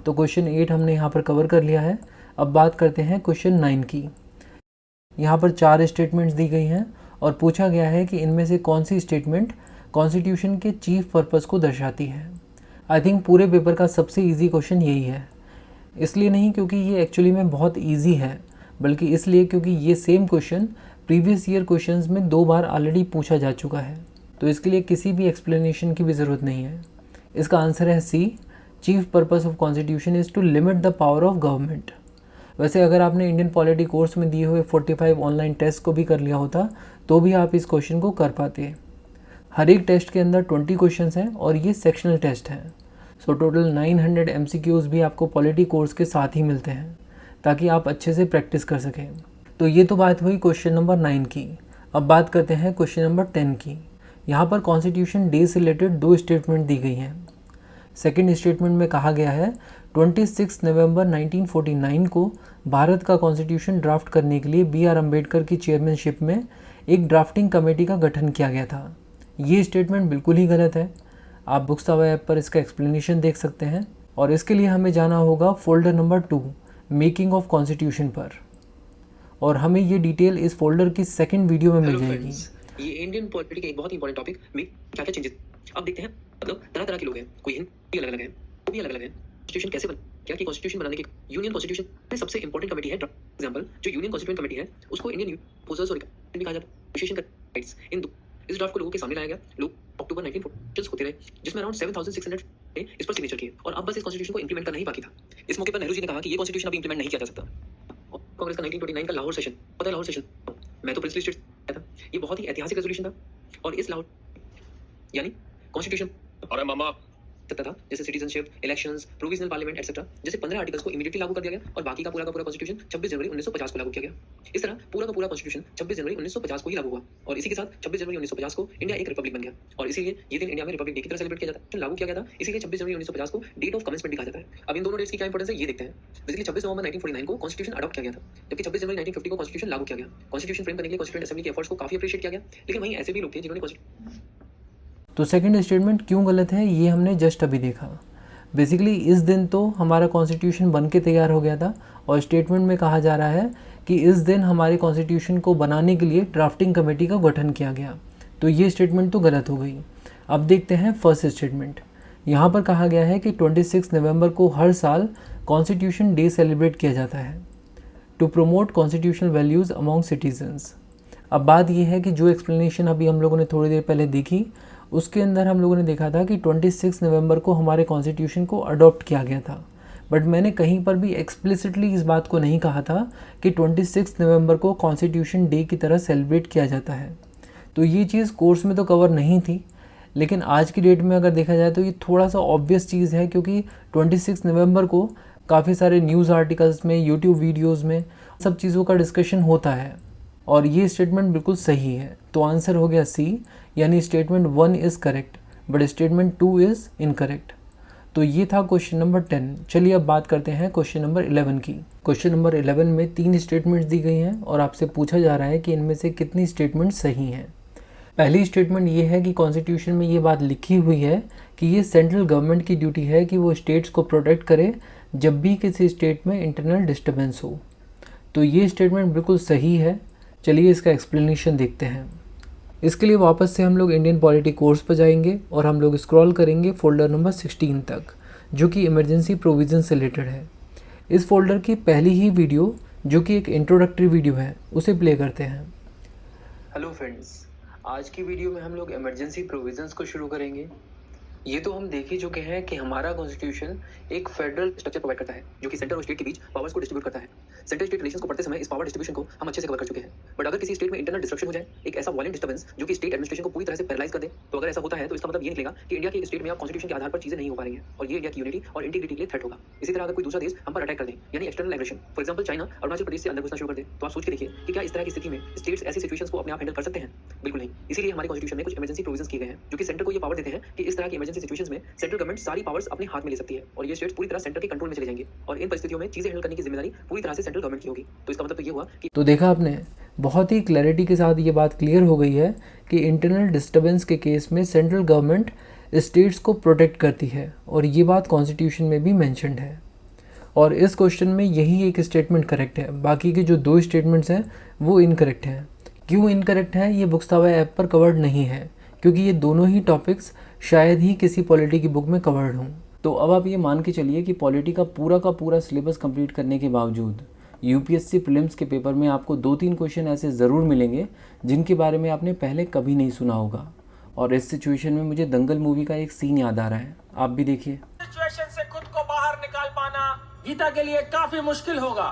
तो क्वेश्चन 8 हमने यहाँ पर कवर कर लिया है। अब बात करते हैं क्वेश्चन 9 की। यहाँ पर 4 स्टेटमेंट्स दी गई हैं और पूछा गया है कि इनमें से कौन सी स्टेटमेंट कॉन्स्टिट्यूशन के चीफ पर्पस को दर्शाती है। आई थिंक पूरे पेपर का सबसे इजी क्वेश्चन यही है। इसलिए नहीं क्योंकि ये एक्चुअली में बहुत इजी है, बल्कि इसलिए क्योंकि ये same question previous year questions में 2 बार ऑलरेडी पूछा जा चुका है। तो इसके लिए किसी भी एक्सप्लेनेशन की भी ज़रूरत नहीं है। इसका आंसर है C, chief purpose of constitution is to limit the power of government. वैसे अगर आपने इंडियन पॉलिटी कोर्स में दिए हुए 45 ऑनलाइन टेस्ट को भी कर लिया होता तो भी आप इस क्वेश्चन को कर पाते। हर एक टेस्ट के अंदर 20 क्वेश्चंस हैं और ये सेक्शनल टेस्ट हैं। सो टोटल 900 MCQs भी आपको पॉलिटी कोर्स के साथ ही मिलते हैं ताकि आप अच्छे से प्रैक्टिस कर सकें। तो ये तो बात हुई क्वेश्चन नंबर 9 की। अब बात करते हैं क्वेश्चन नंबर 10 की। यहाँ पर कॉन्स्टिट्यूशन डे से रिलेटेड 2 स्टेटमेंट दी गई हैं। सेकेंड स्टेटमेंट में कहा गया है 26 नवंबर 1949 को भारत का कॉन्स्टिट्यूशन ड्राफ्ट करने के लिए BR अम्बेडकर की चेयरमैनशिप में एक ड्राफ्टिंग कमेटी का गठन किया गया था। ये स्टेटमेंट बिल्कुल ही गलत है। आप बुक्सटावा ऐप पर इसका एक्सप्लेनेशन देख सकते हैं और इसके लिए हमें जाना होगा folder number 2 making of constitution पर, और हमें ये डिटेल इस फोल्डर की सेकंड वीडियो में मिल जाएगी। ये इंडियन पॉलिटी का एक बहुत ही इंपॉर्टेंट टॉपिक में क्या क्या चेंजेस अब देखते हैं। मतलब तरह तरह के लोग हैं, कोई हिंदी अलग अलग है, वो भी अलग अलग है। कॉन्स्टिट्यूशन कैसे बना, क्या कि कॉन्स्टिट्यूशन बनाने की यूनियन कॉन्स्टिट्यूशन में सबसे इंपॉर्टेंट कमेटी है। एग्जांपल जो यूनियन कॉन्स्टिट्यूशन कमेटी है उसको इंडियन पोजर्स और भी कहा जाता है। कॉन्स्टिट्यूशन का राइट्स इन इस ड्राफ्ट को लोगों के सामने लाया गया। लोग अक्टूबर 1940 होते रहे जिसमें अराउंड 7600 ने इस पर सिग्नेचर किए और अब बस इस कॉन्स्टिट्यूशन को इंप्लीमेंट करना ही बाकी था। इस मौके पर नेहरू जी ने कहा कि ये कॉन्स्टिट्यूशन अभी इंप्लीमेंट नहीं किया जा सकता। कांग्रेस का 1929 का लाहौर सेशन, पता है लाहौर सेशन, मैं तो प्रिंसली स्टेट था, ये बहुत ही ऐतिहासिक रेजोल्यूशन था और इस लाहौर यानी कॉन्स्टिट्यूशन और मामा सकता था जैसे citizenship, elections, provisional parliament etcetera जैसे 15 आर्टिकल्स को इमीडिएटली लागू कर दिया गया और बाकी का पूरा कॉन्स्टिट्यूशन 26 जनवरी 1950 को लागू किया गया। इस तरह पूरा का पूरा कॉन्स्टिट्यूशन 26 जनवरी 1950 को ही लागू हुआ और इसी के साथ 26 जनवरी 1950 को इंडिया एक रिपब्लिक बन गया और इसीलिए ये दिन इंडिया में रिपब्लिक डे की तरह सेलिब्रेट किया जाता है। लागू किया गया था, इसीलिए 26 जनवरी 1950 को डेट ऑफ कमेंसमेंट कहा जाता है। अब इन दोनों डेट्स की क्या इंपॉर्टेंस है ये देखते हैं। बेसिकली 26 नवंबर 1949 को कॉन्स्टिट्यूशन अडॉप्ट किया गया था, जबकि 26 जनवरी 1950 को कॉन्स्टिट्यूशन लागू किया गया। कॉन्स्टिट्यूशन फ्रेम करने के लिए कॉन्स्टिट्यूएंट असेंबली के एफर्ट्स को काफी अप्रिशिएट किया गया, लेकिन वहीं ऐसे भी लोग थे जिन्होंने तो सेकंड स्टेटमेंट क्यों गलत है ये हमने जस्ट अभी देखा। बेसिकली इस दिन तो हमारा कॉन्स्टिट्यूशन बन के तैयार हो गया था और स्टेटमेंट में कहा जा रहा है कि इस दिन हमारे कॉन्स्टिट्यूशन को बनाने के लिए ड्राफ्टिंग कमेटी का गठन किया गया। तो ये स्टेटमेंट तो गलत हो गई। अब देखते हैं फर्स्ट स्टेटमेंट। यहाँ पर कहा गया है कि 26 नवंबर को हर साल कॉन्स्टिट्यूशन डे सेलिब्रेट किया जाता है to promote constitutional values among citizens. अब बात यह है कि जो एक्सप्लेनेशन अभी हम लोगों ने थोड़ी देर पहले देखी उसके अंदर हम लोगों ने देखा था कि 26 नवंबर को हमारे कॉन्स्टिट्यूशन को अडॉप्ट किया गया था, बट मैंने कहीं पर भी एक्सप्लिसिटली इस बात को नहीं कहा था कि 26 नवंबर को कॉन्स्टिट्यूशन डे की तरह सेलिब्रेट किया जाता है। तो ये चीज़ कोर्स में तो कवर नहीं थी, लेकिन आज की डेट में अगर देखा जाए तो ये थोड़ा सा ऑब्वियस चीज़ है क्योंकि 26 नवंबर को काफ़ी सारे न्यूज़ आर्टिकल्स में, यूट्यूब वीडियोज़ में सब चीज़ों का डिस्कशन होता है और ये स्टेटमेंट बिल्कुल सही है। तो आंसर हो गया सी, यानी statement 1 is correct but statement 2 is incorrect. तो ये था क्वेश्चन नंबर 10। चलिए अब बात करते हैं क्वेश्चन नंबर 11 की। क्वेश्चन नंबर 11 में 3 स्टेटमेंट्स दी गई हैं और आपसे पूछा जा रहा है कि इनमें से कितनी स्टेटमेंट सही हैं। पहली स्टेटमेंट ये है कि कॉन्स्टिट्यूशन में ये बात लिखी हुई है कि ये सेंट्रल गवर्नमेंट की ड्यूटी है कि वो स्टेट्स को प्रोटेक्ट करे जब भी किसी स्टेट में इंटरनल डिस्टर्बेंस हो। तो ये स्टेटमेंट बिल्कुल सही है। चलिए इसका एक्सप्लेनेशन देखते हैं। इसके लिए वापस से हम लोग इंडियन पॉलिटी कोर्स पर जाएंगे और हम लोग स्क्रॉल करेंगे फोल्डर नंबर 16 तक, जो कि इमरजेंसी प्रोविज़न से रिलेटेड है। इस फोल्डर की पहली ही वीडियो, जो कि एक इंट्रोडक्टरी वीडियो है, उसे प्ले करते हैं। हेलो फ्रेंड्स, आज की वीडियो में हम लोग इमरजेंसी प्रोविज़न्स को शुरू करेंगे। ये तो हम देख ही चुके हैं कि हमारा कॉन्स्टिट्यूशन एक फेडरल स्ट्रक्चर प्रोवाइड करता है जो कि सेंटर और स्टेट के बीच पावर्स को डिस्ट्रीब्यूट करता है। सेंटर स्टेट रिलेशंस को पढ़ते समय इस पावर डिस्ट्रीब्यूशन को हम अच्छे से कवर कर चुके हैं। बट अगर किसी स्टेट में इंटरनल डिस्ट्रक्शन हो जाए, एक ऐसा वायलेंट डिस्टर्बेंस जो कि स्टेट एडमिनिस्ट्रेशन को पूरी तरह से पैरालाइज कर दे, तो अगर ऐसा होता है तो इसका मतलब ये निकलेगा कि इंडिया के स्टेट में अब कॉन्स्टिट्यूशन के आधार पर चीजें नहीं हो पा रही हैं और ये इंडिया की यूनिटी और इंटीग्रिटी के लिए थ्रेट होगा। इसी तरह अगर कोई दूसरा देश हम पर अटैक कर दे, यानी external aggression, for example China Arunachal Pradesh से अंदर घुसना शुरू कर दे, तो आप सोच के देखिए कि क्या इस तरह की स्थिति में स्टेट्स ऐसी सिचुएशंस को अपने आप हैंडल कर सकते हैं? बिल्कुल नहीं। इसीलिए हमारे कॉन्स्टिट्यूशन में कुछ इमरजेंसी प्रोविजंस किए गए हैं जो कि सेंटर को ये पावर देते हैं कि इस तरह की इमरजेंसी सिचुएशंस में सेंट्रल गवर्नमेंट सारी पावर्स अपने हाथ में ले सकती है और ये स्टेट्स पूरी तरह सेंटर के कंट्रोल में चले जाएंगे और इन परिस्थितियों में चीजें हैंडल करने की जिम्मेदारी पूरी तरह से सेंट्रल गवर्नमेंट की होगी। तो इसका मतलब तो ये हुआ कि तो देखा आपने, बहुत ही क्लैरिटी के साथ ये बात क्लियर हो गई है कि इंटरनल डिस्टर्बेंस के केस में सेंट्रल गवर्नमेंट स्टेट्स को प्रोटेक्ट करती है और ये बात कॉन्स्टिट्यूशन में भी मेंशन्ड है। और इस क्वेश्चन में यही एक स्टेटमेंट करेक्ट है, बाकी के जो दो स्टेटमेंट्स हैं वो इनकरेक्ट हैं। क्यों इनकरेक्ट है? ये बुक्सवावा ऐप पर कवर्ड नहीं है क्योंकि ये दोनों ही टॉपिक्स शायद ही किसी पॉलिटी की बुक में कवर्ड हों। तो अब आप ये मान के चलिए कि पॉलिटी का पूरा सिलेबस कंप्लीट करने के बावजूद यूपीएससी प्रीलिम्स के पेपर में आपको 2-3 क्वेश्चन ऐसे ज़रूर मिलेंगे जिनके बारे में आपने पहले कभी नहीं सुना होगा। और इस सिचुएशन में मुझे दंगल मूवी का एक सीन याद आ रहा है, आप भी देखिए। सिचुएशन से खुद को बाहर निकाल पाना गीता के लिए काफी मुश्किल होगा।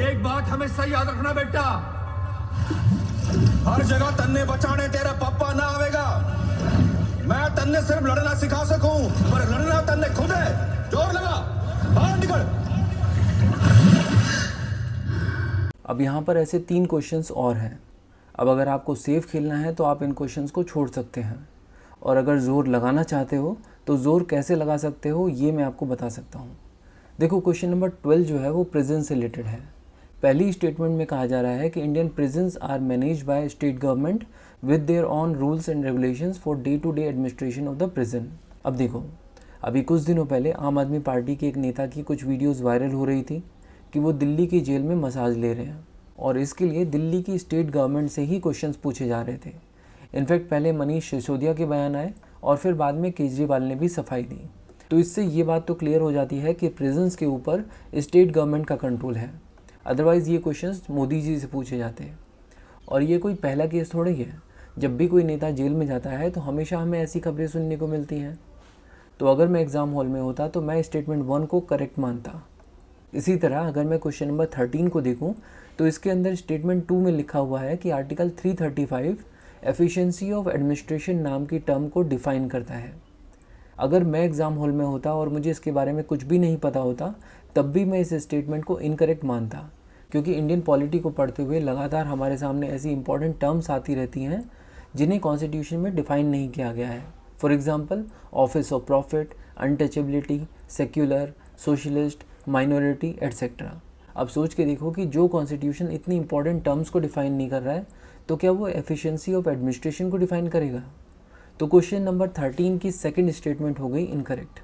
एक बात हमेशा याद रखना बेटा, हर जगह तन्ने बचाने तेरा पप्पा ना आवेगा। मैं तन्ने सिर्फ लड़ना सिखा सकूं, पर लड़ना तन्ने खुद है। जोर लगा, बाहर निकल। अब यहाँ पर ऐसे 3 क्वेश्चंस और हैं। अब अगर आपको सेफ खेलना है तो आप इन क्वेश्चंस को छोड़ सकते हैं, और अगर ज़ोर लगाना चाहते हो तो ज़ोर कैसे लगा सकते हो ये मैं आपको बता सकता हूँ। देखो, क्वेश्चन नंबर 12 जो है वो प्रिजन से रिलेटेड है। पहली स्टेटमेंट में कहा जा रहा है कि Indian prisons are managed by state government with their own rules and regulations for day to day administration of the prison. अब देखो, अभी कुछ दिनों पहले आम आदमी पार्टी के एक नेता की कुछ वीडियोस वायरल हो रही थी कि वो दिल्ली की जेल में मसाज ले रहे हैं, और इसके लिए दिल्ली की स्टेट गवर्नमेंट से ही क्वेश्चंस पूछे जा रहे थे। इनफैक्ट पहले मनीष सिसोदिया के बयान आए और फिर बाद में केजरीवाल ने भी सफाई दी। तो इससे ये बात तो क्लियर हो जाती है कि प्रिजन्स के ऊपर स्टेट गवर्नमेंट का कंट्रोल है, अदरवाइज़ ये क्वेश्चंस मोदी जी से पूछे जाते हैं। और ये कोई पहला केस थोड़ी है, जब भी कोई नेता जेल में जाता है तो हमेशा हमें ऐसी खबरें सुनने को मिलती हैं। तो अगर मैं एग्ज़ाम हॉल में होता तो मैं स्टेटमेंट 1 को करेक्ट मानता। इसी तरह अगर मैं क्वेश्चन नंबर 13 को देखूं तो इसके अंदर स्टेटमेंट 2 में लिखा हुआ है कि आर्टिकल 335 एफिशिएंसी ऑफ एडमिनिस्ट्रेशन नाम की टर्म को डिफ़ाइन करता है। अगर मैं एग्ज़ाम हॉल में होता और मुझे इसके बारे में कुछ भी नहीं पता होता तब भी मैं इस स्टेटमेंट को इनकरेक्ट मानता, क्योंकि इंडियन पॉलिटी को पढ़ते हुए लगातार हमारे सामने ऐसी इंपॉर्टेंट टर्म्स आती रहती हैं जिन्हें कॉन्स्टिट्यूशन में डिफ़ाइन नहीं किया गया है। For example, office of profit, untouchability, secular, socialist, minority etcetera. अब सोच के देखो कि जो कॉन्स्टिट्यूशन इतनी इंपॉर्टेंट टर्म्स को डिफ़ाइन नहीं कर रहा है तो क्या वो एफिशिएंसी ऑफ एडमिनिस्ट्रेशन को डिफ़ाइन करेगा? तो क्वेश्चन नंबर 13 की सेकंड स्टेटमेंट हो गई इनकरेक्ट।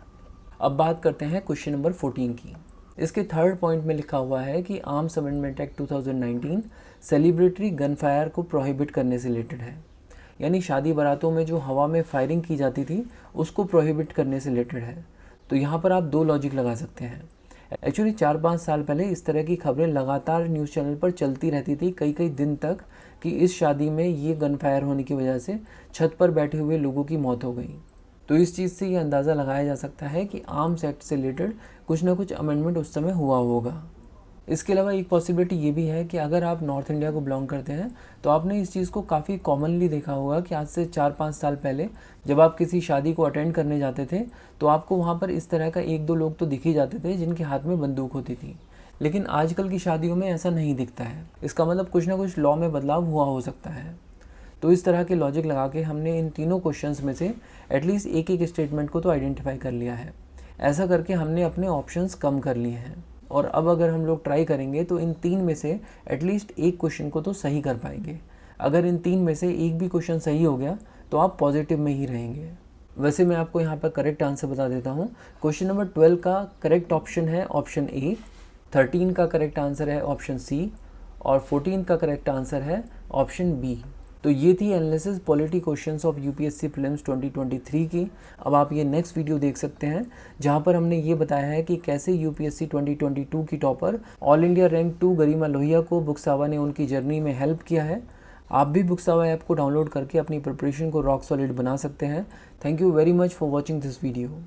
अब बात करते हैं क्वेश्चन नंबर 14 की। इसके थर्ड पॉइंट में लिखा हुआ है कि arms amendment act 2019 celebratory gun fire को प्रोहिबिट करने से रिलेटेड है, यानी शादी बारातों में जो हवा में फायरिंग की जाती थी उसको प्रोहिबिट करने से रिलेटेड है। तो यहाँ पर आप 2 लॉजिक लगा सकते हैं। एक्चुअली 4-5 साल पहले इस तरह की खबरें लगातार न्यूज़ चैनल पर चलती रहती थी कई दिन तक कि इस शादी में ये गन फायर होने की वजह से छत पर बैठे हुए लोगों की मौत हो गई। तो इस चीज़ से ये अंदाज़ा लगाया जा सकता है कि आर्म्स एक्ट से रिलेटेड कुछ ना कुछ अमेंडमेंट उस समय हुआ होगा। इसके अलावा एक पॉसिबिलिटी ये भी है कि अगर आप नॉर्थ इंडिया को बिलोंग करते हैं तो आपने इस चीज़ को काफ़ी कॉमनली देखा होगा कि आज से 4-5 साल पहले जब आप किसी शादी को अटेंड करने जाते थे तो आपको वहाँ पर इस तरह का 1-2 लोग तो दिख ही जाते थे जिनके हाथ में बंदूक होती थी। लेकिन आजकल की शादियों में ऐसा नहीं दिखता है। इसका मतलब कुछ ना कुछ लॉ में बदलाव हुआ हो सकता है। तो इस तरह के लॉजिक लगा के हमने इन तीनों क्वेश्चंस में से एटलीस्ट एक स्टेटमेंट को तो आइडेंटिफाई कर लिया है। ऐसा करके हमने अपने ऑप्शंस कम कर लिए हैं, और अब अगर हम लोग ट्राई करेंगे तो इन 3 में से एटलीस्ट एक क्वेश्चन को तो सही कर पाएंगे। अगर इन 3 में से एक भी क्वेश्चन सही हो गया तो आप पॉजिटिव में ही रहेंगे। वैसे मैं आपको यहाँ पर करेक्ट आंसर बता देता हूँ। क्वेश्चन नंबर 12 का करेक्ट ऑप्शन है ऑप्शन ए, 13 का करेक्ट आंसर है ऑप्शन सी, और 14 का करेक्ट आंसर है ऑप्शन बी। तो ये थी analysis polity questions of UPSC prelims 2023 की। अब आप ये नेक्स्ट वीडियो देख सकते हैं जहाँ पर हमने ये बताया है कि कैसे यूपीएससी 2022 की टॉपर ऑल इंडिया रैंक 2 गरिमा लोहिया को बुक्सवावा ने उनकी जर्नी में हेल्प किया है। आप भी बुक्सावा ऐप को डाउनलोड करके अपनी प्रिपरेशन को रॉक सॉलिड बना सकते हैं। Thank you very much for watching this video.